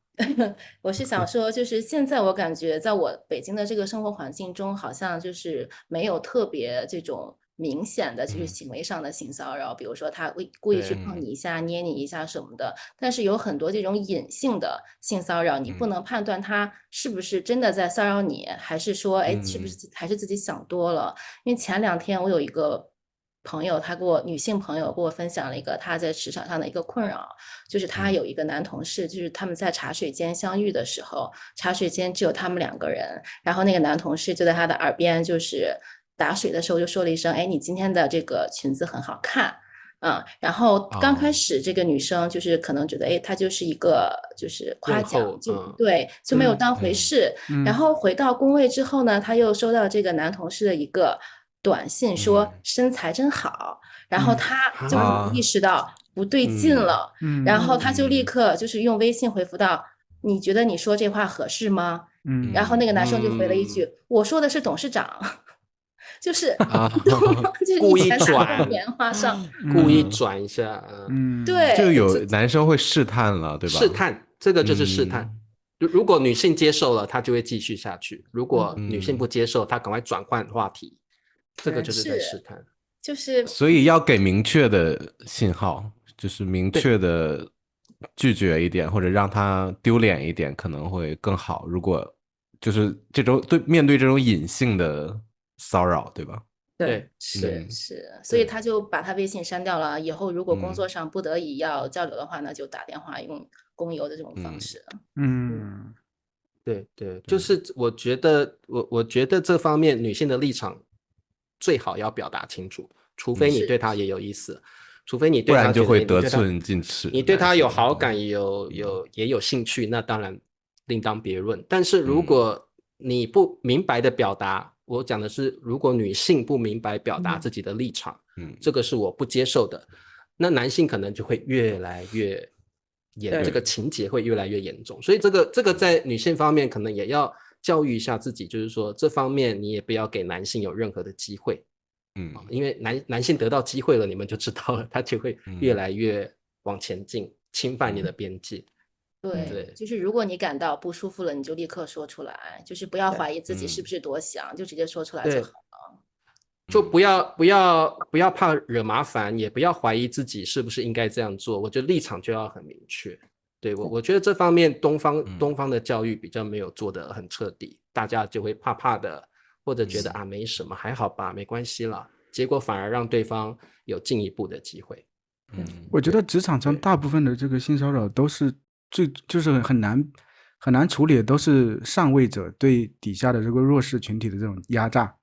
我是想说，就是现在我感觉在我北京的这个生活环境中，好像就是没有特别这种明显的就是行为上的性骚扰，比如说他会故意去碰你一下、捏你一下什么的，但是有很多这种隐性的性骚扰，你不能判断他是不是真的在骚扰你，还是说是不是还是自己想多了。因为前2天我有一个朋友，女性朋友给我分享了一个她在职场上的一个困扰，就是她有一个男同事，就是他们在茶水间相遇的时候，茶水间只有他们2个人，然后那个男同事就在她的耳边就是打水的时候就说了一声，你今天的这个裙子很好看。然后刚开始这个女生就是可能觉得她就是一个就是夸奖，就没有当回事。然后回到工位之后呢，她又收到这个男同事的一个短信说身材真好，然后他就意识到不对劲了，然后他就立刻就是用微信回复到你觉得你说这话合适吗？然后那个男生就回了一句我说的是董事长。就是故意转电话上故意转一下对，就有男生会试探了，对吧？试探，这个就是试探。如果女性接受了，他就会继续下去；如果女性不接受，他赶快转换话题。这个就是在试探，所以要给明确的信号，就是明确的拒绝一点，或者让他丢脸一点，可能会更好。如果就是面对这种隐性的骚扰，对吧？对，是，所以他就把他微信删掉了。以后如果工作上不得已要交流的话，那就打电话用公邮的这种方式。对，就是我觉得这方面女性的立场最好要表达清楚，除非你对她也有意思，除非你对她不然就会得寸进尺，你对她有好感也有兴趣，那当然另当别论。但是如果你不明白的表达，我讲的是如果女性不明白表达自己的立场，这个是我不接受的，那男性可能就会越来越这个情节会越来越严重。所以这个在女性方面可能也要教育一下自己，就是说这方面你也不要给男性有任何的机会，因为男性得到机会了，你们就知道了，他就会越来越往前进，侵犯你的边界。对，就是如果你感到不舒服了，你就立刻说出来，就是不要怀疑自己是不是多想，就直接说出来就好了。就不要怕惹麻烦，也不要怀疑自己是不是应该这样做。我觉得立场就要很明确。对，我觉得这方面东方的教育比较没有做得很彻底，大家就会怕怕的，或者觉得没什么，还好吧，没关系啦，结果反而让对方有进一步的机会。我觉得职场上大部分的这个性骚扰都是就是很难处理的，都是上位者对底下的这个弱势群体的这种压榨。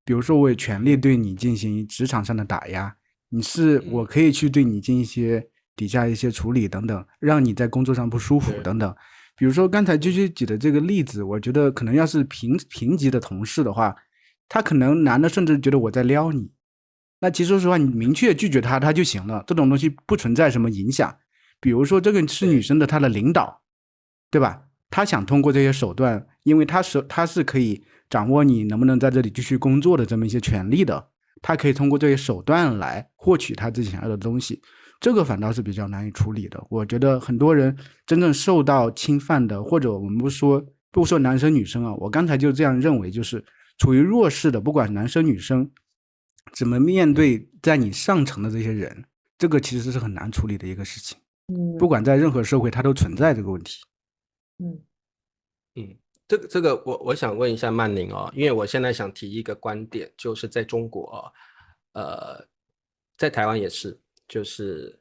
比如说我有权利对你进行职场上的打压，我可以去对你进行一些底下一些处理等等，让你在工作上不舒服等等。比如说刚才居居举的这个例子，我觉得可能要是平级的同事的话，他可能男的甚至觉得我在撩你，那其实说实话，你明确拒绝他就行了，这种东西不存在什么影响。比如说这个是女生的她的领导，对吧？他想通过这些手段，因为他是可以掌握你能不能在这里继续工作的这么一些权利的，他可以通过这些手段来获取他自己想要的东西，这个反倒是比较难以处理的。我觉得很多人真正受到侵犯的，或者我们不说男生女生啊，我刚才就这样认为，就是处于弱势的，不管男生女生，怎么面对在你上层的这些人，这个其实是很难处理的一个事情。不管在任何社会，它都存在这个问题。这个我想问一下曼宁哦，因为我现在想提一个观点，就是在中国在台湾也是，就是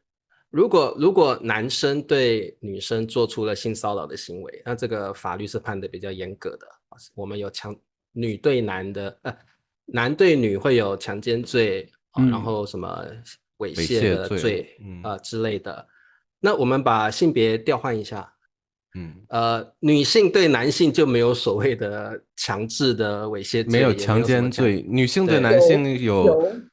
如果男生对女生做出了性骚扰的行为，那这个法律是判的比较严格的。我们有女对男的，男对女会有强奸罪，然后什么猥亵的罪之类的。那我们把性别调换一下。女性对男性就没有所谓的强制的猥亵罪，没有强奸罪，女性对男性有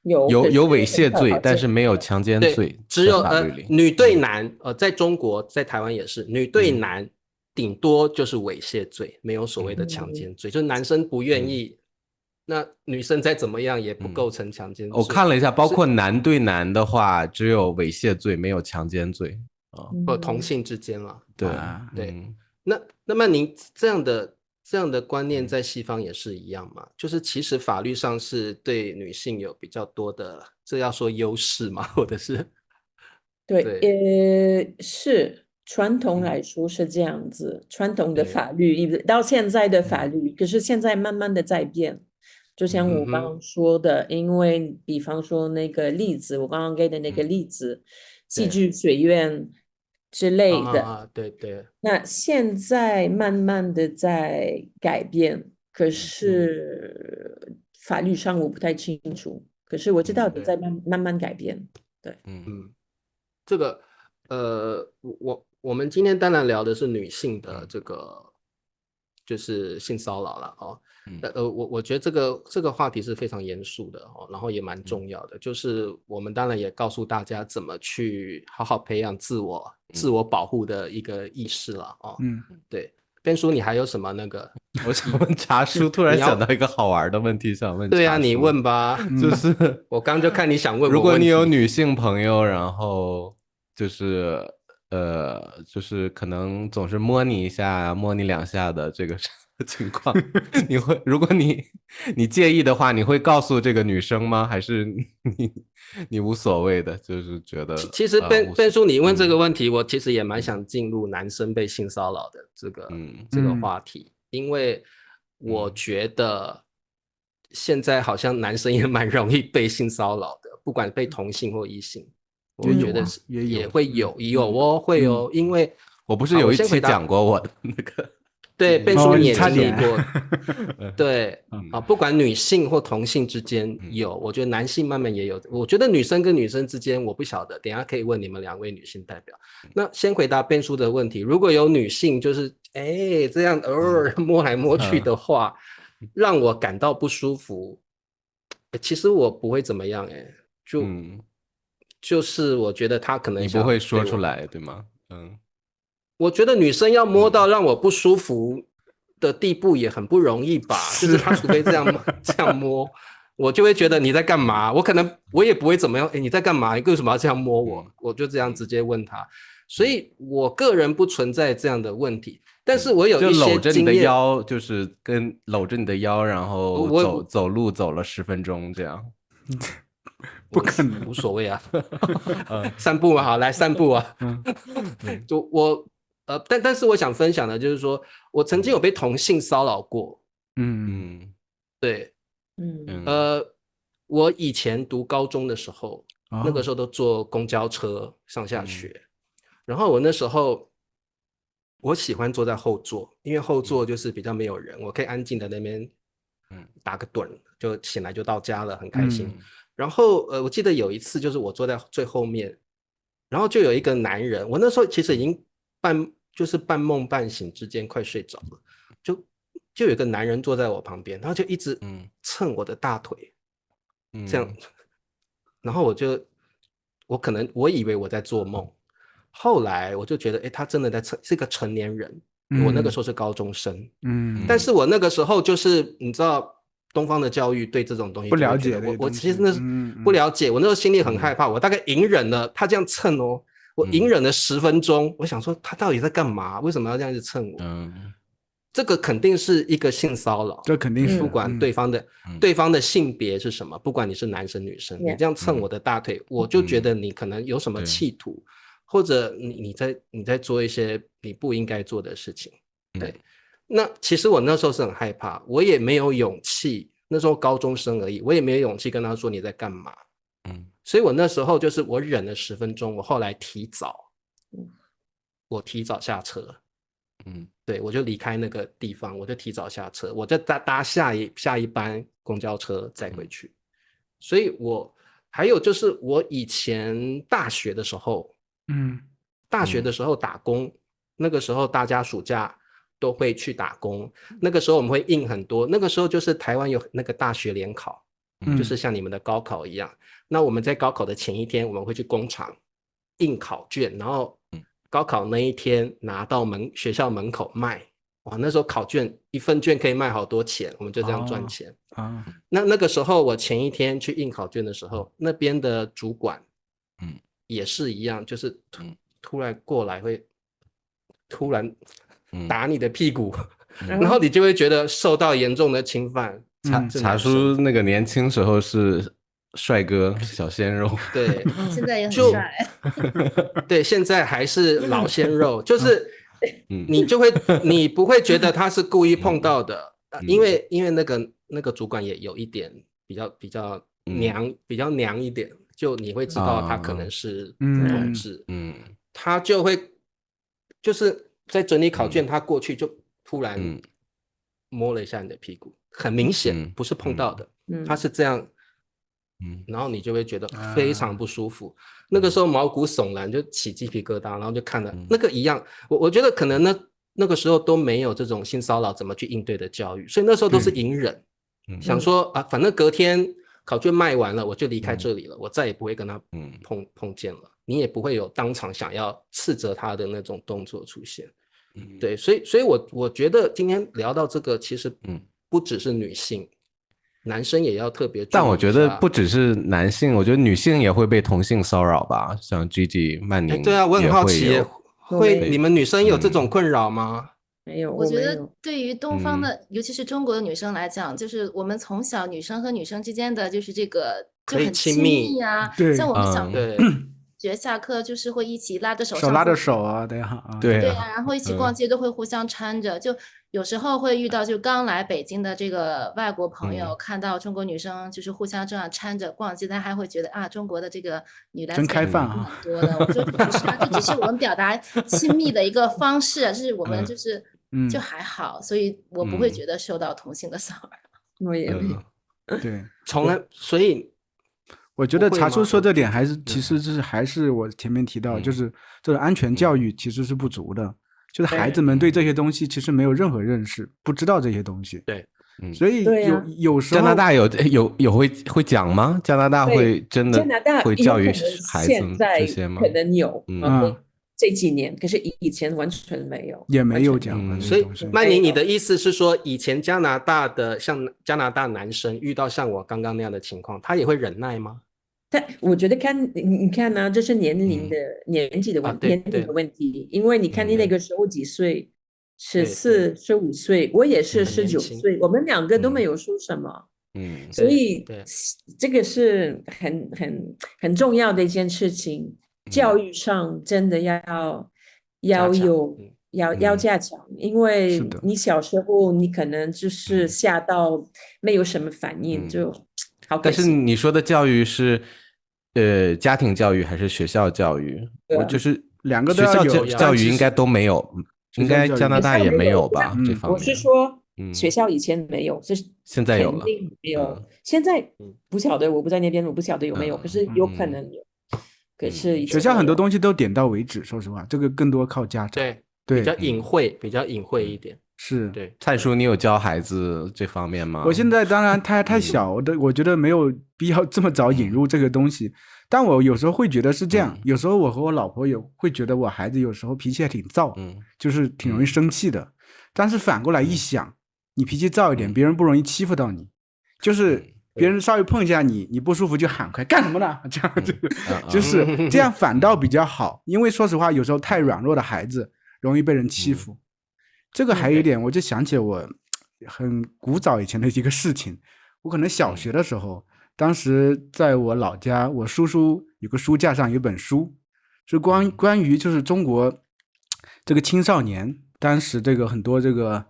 猥亵罪，但是没有强奸罪。只有女对男，在中国在台湾也是女对男，顶多就是猥亵罪，没有所谓的强奸罪，就是男生不愿意，那女生再怎么样也不构成强奸罪。我看了一下，包括男对男的话，只有猥亵罪，没有强奸罪。同性之间了，对。那么您这样的观念在西方也是一样吗？就是其实法律上是对女性有比较多的，这要说优势吗？或者是对，是传统来说是这样子，传统的法律到现在的法律，可是现在慢慢的在变。就像我刚刚说的，因为比方说那个例子，我刚刚给的那个例子，戏剧学院之类的，对。那现在慢慢的在改变，可是法律上我不太清楚，可是我知道在慢慢改变。对，这个我们今天当然聊的是女性的这个就是性骚扰了哦。我觉得这个话题是非常严肃的哦，然后也蛮重要的，就是我们当然也告诉大家怎么去好好培养自我保护的一个意识了哦。对，边叔你还有什么那个？我想问茶叔，突然想到一个好玩的问题，想问。对啊，你问吧。就是我刚就看你想问我问题。如果你有女性朋友，然后就是可能总是摸你一下、摸你两下的这个情况，如果你介意的话，你会告诉这个女生吗？还是你无所谓的，就是觉得？其实Ben叔，你问这个问题，我其实也蛮想进入男生被性骚扰的这个话题，因为我觉得现在好像男生也蛮容易被性骚扰的，不管被同性或异性，我觉得也会有会有，因为我不是有一期讲过我的那个。对，Ben叔你也经历过，对不管女性或同性之间有，我觉得男性慢慢也有。我觉得女生跟女生之间，我不晓得，等一下可以问你们两位女性代表。那先回答Ben叔的问题，如果有女性就是这样摸来摸去的话，让我感到不舒服，其实我不会怎么样就是我觉得她可能你不会说出来对吗？我觉得女生要摸到让我不舒服的地步也很不容易吧，就是她除非这样摸，我就会觉得你在干嘛，我也不会怎么样，你在干嘛？你为什么要这样摸我？我就这样直接问她，所以我个人不存在这样的问题，但是我有一些经验，就搂着你的腰，就是搂着你的腰，然后走路走了10分钟这样。不可能，无所谓啊。散步啊，好，来散步啊。就我但是我想分享的就是说，我曾经有被同性骚扰过。对，我以前读高中的时候，那个时候都坐公交车上下学，然后我那时候我喜欢坐在后座，因为后座就是比较没有人，我可以安静的那边打个盹，就醒来就到家了，很开心。然后我记得有一次就是我坐在最后面，然后就有一个男人，我那时候其实已经就是半梦半醒之间快睡着了，就有一个男人坐在我旁边，然后就一直蹭我的大腿，这样，然后我以为我在做梦，后来我就觉得他真的在蹭，是个成年人，我那个时候是高中生，但是我那个时候就是你知道东方的教育对这种东西不了解，我其实那是不了解，我那时候心里很害怕，我大概隐忍了他这样蹭哦，我隐忍了10分钟，我想说他到底在干嘛？为什么要这样子蹭我？这个肯定是一个性骚扰，这肯定是不管对方的性别是什么，不管你是男生女生，你这样蹭我的大腿，我就觉得你可能有什么企图，或者你在做一些你不应该做的事情。对，那其实我那时候是很害怕，我也没有勇气，那时候高中生而已，我也没有勇气跟他说你在干嘛。所以我那时候就是我忍了10分钟，我后来提早下车。对，我就离开那个地方，我就提早下车，我就搭下一班公交车再回去。所以还有就是我以前大学的时候打工，那个时候大家暑假都会去打工，那个时候我们会印很多，那个时候就是台湾有那个大学联考，就是像你们的高考一样，那我们在高考的前一天，我们会去工厂印考卷，然后高考那一天拿到学校门口卖，哇，那时候考卷1份卷可以卖好多钱，我们就这样赚钱。那个时候我前一天去印考卷的时候，那边的主管也是一样，就是突然过来会突然打你的屁股，然后你就会觉得受到严重的侵犯。茶叔那个年轻时候是帅哥小鲜肉，对，现在也很帅。对，现在还是老鲜肉，就是你不会觉得他是故意碰到的，因为那个主管也有一点比较娘一点，就你会知道他可能是同志，他就会就是在整理考卷，他过去就突然摸了一下你的屁股，很明显不是碰到的，他是这样。然后你就会觉得非常不舒服，那个时候毛骨悚然，就起鸡皮疙瘩，然后就看了那个一样，我觉得可能那个时候都没有这种性骚扰怎么去应对的教育，所以那时候都是隐忍，想说反正隔天考卷卖完了，我就离开这里了，我再也不会跟他碰见了，你也不会有当场想要斥责他的那种动作出现。对，所以我觉得今天聊到这个，其实不只是女性。男生也要特别注意。但我觉得不只是男性，我觉得女性也会被同性骚扰吧，像 Gigi 曼宁。对啊，我很好奇，你们女生有这种困扰吗？没有，我觉得对于东方的，尤其是中国的女生来讲，就是我们从小女生和女生之间的就是这个就很亲密啊，像我们小学下课就是会一起拉着手啊，对啊，然后一起逛街都会互相搀着，就有时候会遇到就刚来北京的这个外国朋友，看到中国女生就是互相这样搀着逛街，他还会觉得中国的这个女来真开放啊，很多的。我说不是啊，这只是我们表达亲密的一个方式，就是我们就是就还好，所以我不会觉得受到同性的骚扰。我也没有，对，从来，所以。我觉得茶叔说这点其实还是我前面提到，就是这个安全教育其实是不足的，就是孩子们对这些东西其实没有任何认识，不知道这些东西。对，所以有时候加拿大有会讲吗？加拿大会真的会教育孩子这些吗？可能有，这几年，可是以前完全没有，也没有讲。所以曼宁，你的意思是说，以前加拿大男生遇到像我刚刚那样的情况，他也会忍耐吗？我觉得你看呢，这是年纪的问题，因为你看你那个时候几岁，14、15岁，我也是19岁，我们两个都没有说什么，所以这个是很重要的一件事情，教育上真的要加强，因为你小时候你可能就是吓到没有什么反应，就好可惜。但是你说的教育是家庭教育还是学校教育？我就是两个都要有，学校教育应该都没有，应该加拿大也没有吧？这方面我是说学校以前没有，现在有了，没有。现在不晓得，我不在那边，我不晓得有没有，可是有可能有。可是学校很多东西都点到为止，说实话，这个更多靠家长。对，对，比较隐晦，比较隐晦一点。是，对。灿叔，你有教孩子这方面吗？我现在当然太小，我觉得没有必要这么早引入这个东西。但我有时候会觉得是这样，有时候我和我老婆也会觉得我孩子有时候脾气还挺躁，就是挺容易生气的。但是反过来一想，你脾气躁一点，别人不容易欺负到你，就是别人稍微碰一下你，你不舒服就喊快干什么呢？这样就是这样反倒比较好，因为说实话，有时候太软弱的孩子容易被人欺负。这个还有一点，我就想起我很古早以前的一个事情，我可能小学的时候，当时在我老家，我叔叔有个书架上有本书，是关于就是中国这个青少年，当时这个很多这个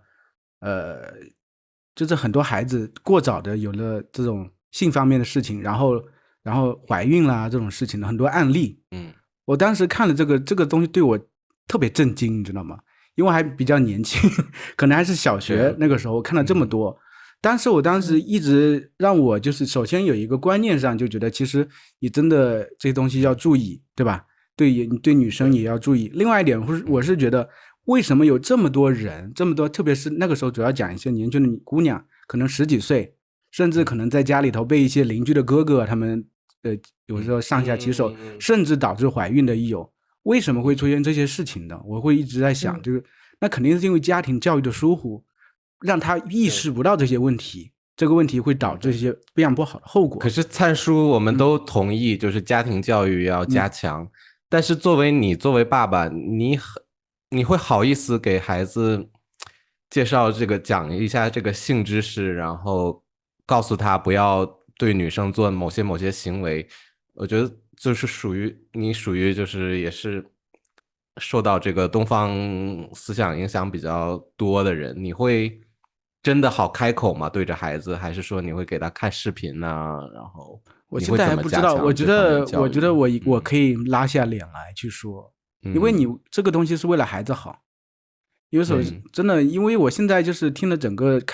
就是很多孩子过早的有了这种性方面的事情，然后怀孕啦这种事情的很多案例。我当时看了这个东西，对我特别震惊，你知道吗？因为还比较年轻，可能还是小学那个时候看了这么多。但是我当时一直让我就是首先有一个观念上就觉得，其实你真的这些东西要注意，对吧？对女生也要注意。另外一点，我是觉得为什么有这么多人，这么多，特别是那个时候主要讲一些年轻的姑娘，可能10几岁，甚至可能在家里头被一些邻居的哥哥他们有时候上下其手，甚至导致怀孕的也有。为什么会出现这些事情呢？我会一直在想，这个那肯定是因为家庭教育的疏忽，让他意识不到这些问题，这个问题会导致一些非常不好的后果。可是灿叔，我们都同意，就是家庭教育要加强。但是作为爸爸，你会好意思给孩子介绍讲一下这个性知识，然后告诉他不要对女生做某些行为？我觉得就是属于就是也是受到这个东方思想影响比较多的人，你会真的好开口吗？对着孩子，还是说你会给他看视频啊？然后我现在还不知道，我觉得我可以拉下脸来去说，因为你这个东西是为了孩子好。有时候真的，因为我现在就是看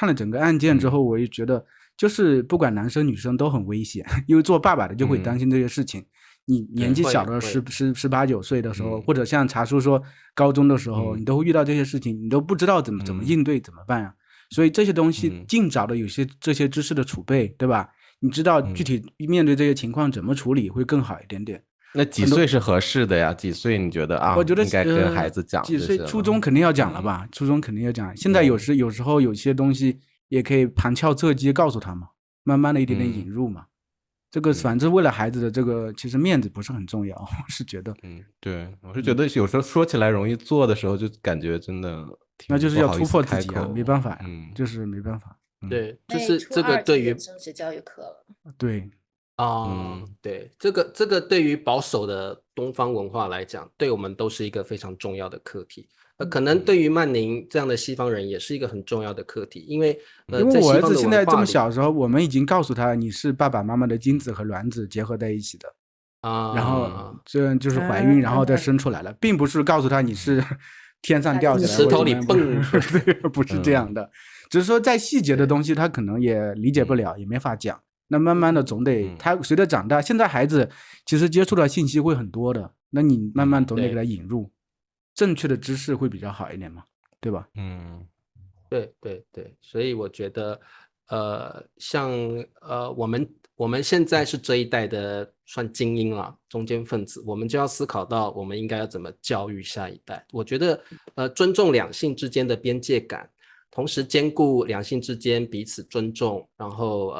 了整个案件之后，我也觉得就是不管男生女生都很危险，因为做爸爸的就会担心这些事情。你年纪小的18、19岁的时候，或者像茶叔说高中的时候，你都会遇到这些事情，你都不知道怎么应对怎么办啊？所以这些东西尽早的有些这些知识的储备，对吧？你知道具体面对这些情况怎么处理会更好一点点。那几岁是合适的呀？几岁你觉得啊？我觉得应该跟孩子讲。几岁？初中肯定要讲了吧？初中肯定要讲。现在有时候有些东西也可以旁敲侧击告诉他嘛，慢慢的一点点引入嘛。这个反正为了孩子的这个，其实面子不是很重要，我是觉得。对，我是觉得有时候说起来容易，做的时候就感觉真的那就是要突破自己啊，没办法呀，就是没办法。对，就是这个对于生殖教育课了。对。对，这个对于保守的东方文化来讲，对我们都是一个非常重要的课题。可能对于曼宁这样的西方人也是一个很重要的课题，因为我儿子现在这么小的时候，我们已经告诉他你是爸爸妈妈的精子和卵子结合在一起的然后这样就是怀孕，然后再生出来了，并不是告诉他你是天上掉下来石头里蹦出来，不是这样的，只是说在细节的东西他可能也理解不了，也没法讲。那慢慢的总得他随着长大，现在孩子其实接触的信息会很多的，那你慢慢总得给他引入正确的知识会比较好一点嘛，对吧？对，所以我觉得像我们现在是这一代的算精英了，中间分子，我们就要思考到我们应该要怎么教育下一代。我觉得尊重两性之间的边界感，同时兼顾两性之间彼此尊重，然后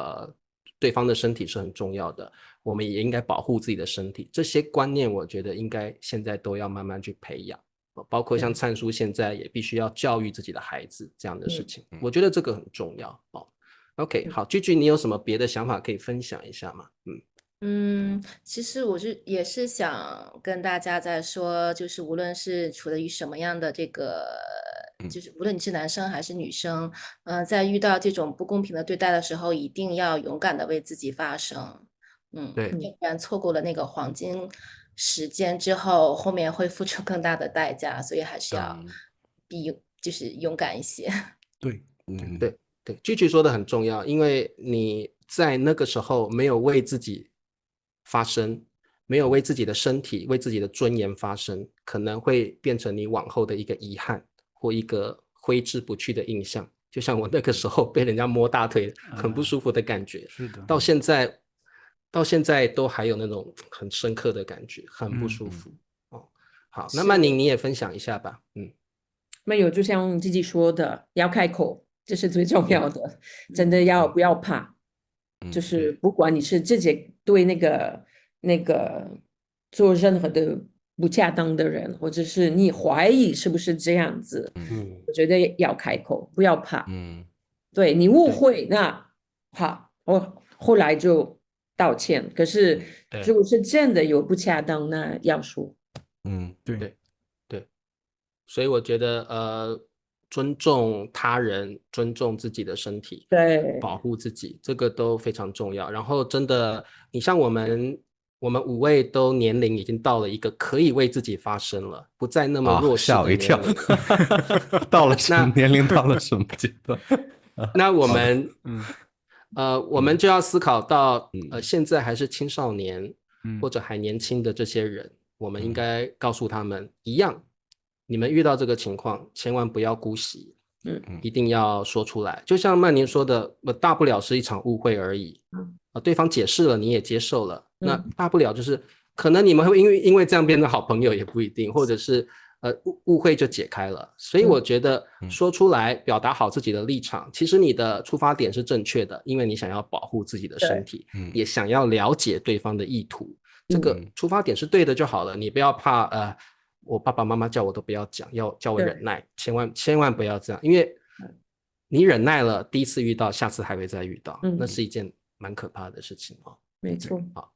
对方的身体是很重要的，我们也应该保护自己的身体。这些观念我觉得应该现在都要慢慢去培养，包括像灿叔现在也必须要教育自己的孩子这样的事情，我觉得这个很重要。OK， 好，Gigi，你有什么别的想法可以分享一下吗？其实我也是想跟大家在说，就是无论是处于什么样的这个，就是无论你是男生还是女生，在遇到这种不公平的对待的时候，一定要勇敢的为自己发声，对，要不然错过了那个黄金时间之后，后面会付出更大的代价，所以还是要就是勇敢一些。对，Gigi说的很重要，因为你在那个时候没有为自己发声，没有为自己的身体、为自己的尊严发声，可能会变成你往后的一个遗憾或一个挥之不去的印象。就像我那个时候被人家摸大腿，很不舒服的感觉，是的，到现在都还有那种很深刻的感觉，很不舒服。好，那曼宁你也分享一下吧。没有，就像自己说的，要开口，这是最重要的。真的不要怕，就是不管你是自己对那个做任何的不恰当的人，或者是你怀疑是不是这样子，我觉得要开口，不要怕。对，你误会，那好，我后来就道歉。可是如果是真的有不恰当，那要说。对，所以我觉得尊重他人，尊重自己的身体，对，保护自己，这个都非常重要。然后真的，你像我们5位都年龄已经到了一个可以为自己发声了，不再那么弱势的年龄。吓我一跳。到了年龄到了什么阶段？那我们我们就要思考到现在还是青少年或者还年轻的这些人，我们应该告诉他们一样，你们遇到这个情况千万不要姑息，一定要说出来。就像曼宁说的，大不了是一场误会而已，对方解释了你也接受了，那大不了就是可能你们会因为这样变成好朋友也不一定，或者是误会就解开了。所以我觉得说出来表达好自己的立场，其实你的出发点是正确的，因为你想要保护自己的身体，也想要了解对方的意图，这个出发点是对的就好了。你不要怕我爸爸妈妈叫我都不要讲，要叫我忍耐，千万不要这样，因为你忍耐了，第一次遇到，下次还会再遇到，那是一件蛮可怕的事情哦。没错。好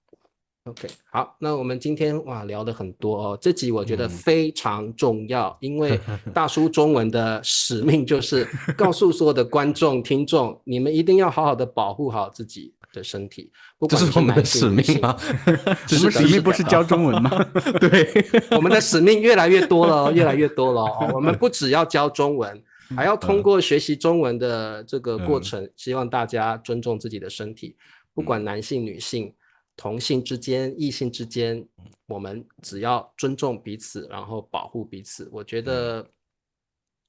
，OK， 好，那我们今天聊了很多哦，这集我觉得非常重要，因为大叔中文的使命就是告诉所有的观众听众，你们一定要好好的保护好自己的身体，不管是我们的使命吗？我们使命不是教中文吗？对，我们的使命越来越多了，越来越多了哦。我们不只要教中文，还要通过学习中文的这个过程，希望大家尊重自己的身体，不管男性、女性、同性之间、异性之间，我们只要尊重彼此，然后保护彼此，我觉得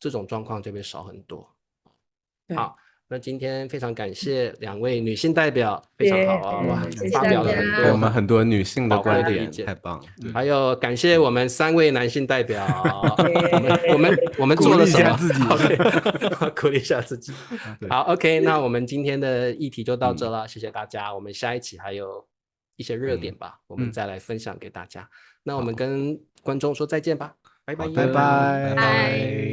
这种状况就会少很多。好。那今天非常感谢2位女性代表，非常好啊，哇，发表了很多给我们很多女性的观点，太棒了。还有感谢我们3位男性代表，我们做了什么？鼓励一下自己。好 ，OK， 那我们今天的议题就到这了，谢谢大家。我们下一期还有一些热点吧，我们再来分享给大家。那我们跟观众说再见吧，拜拜，拜拜。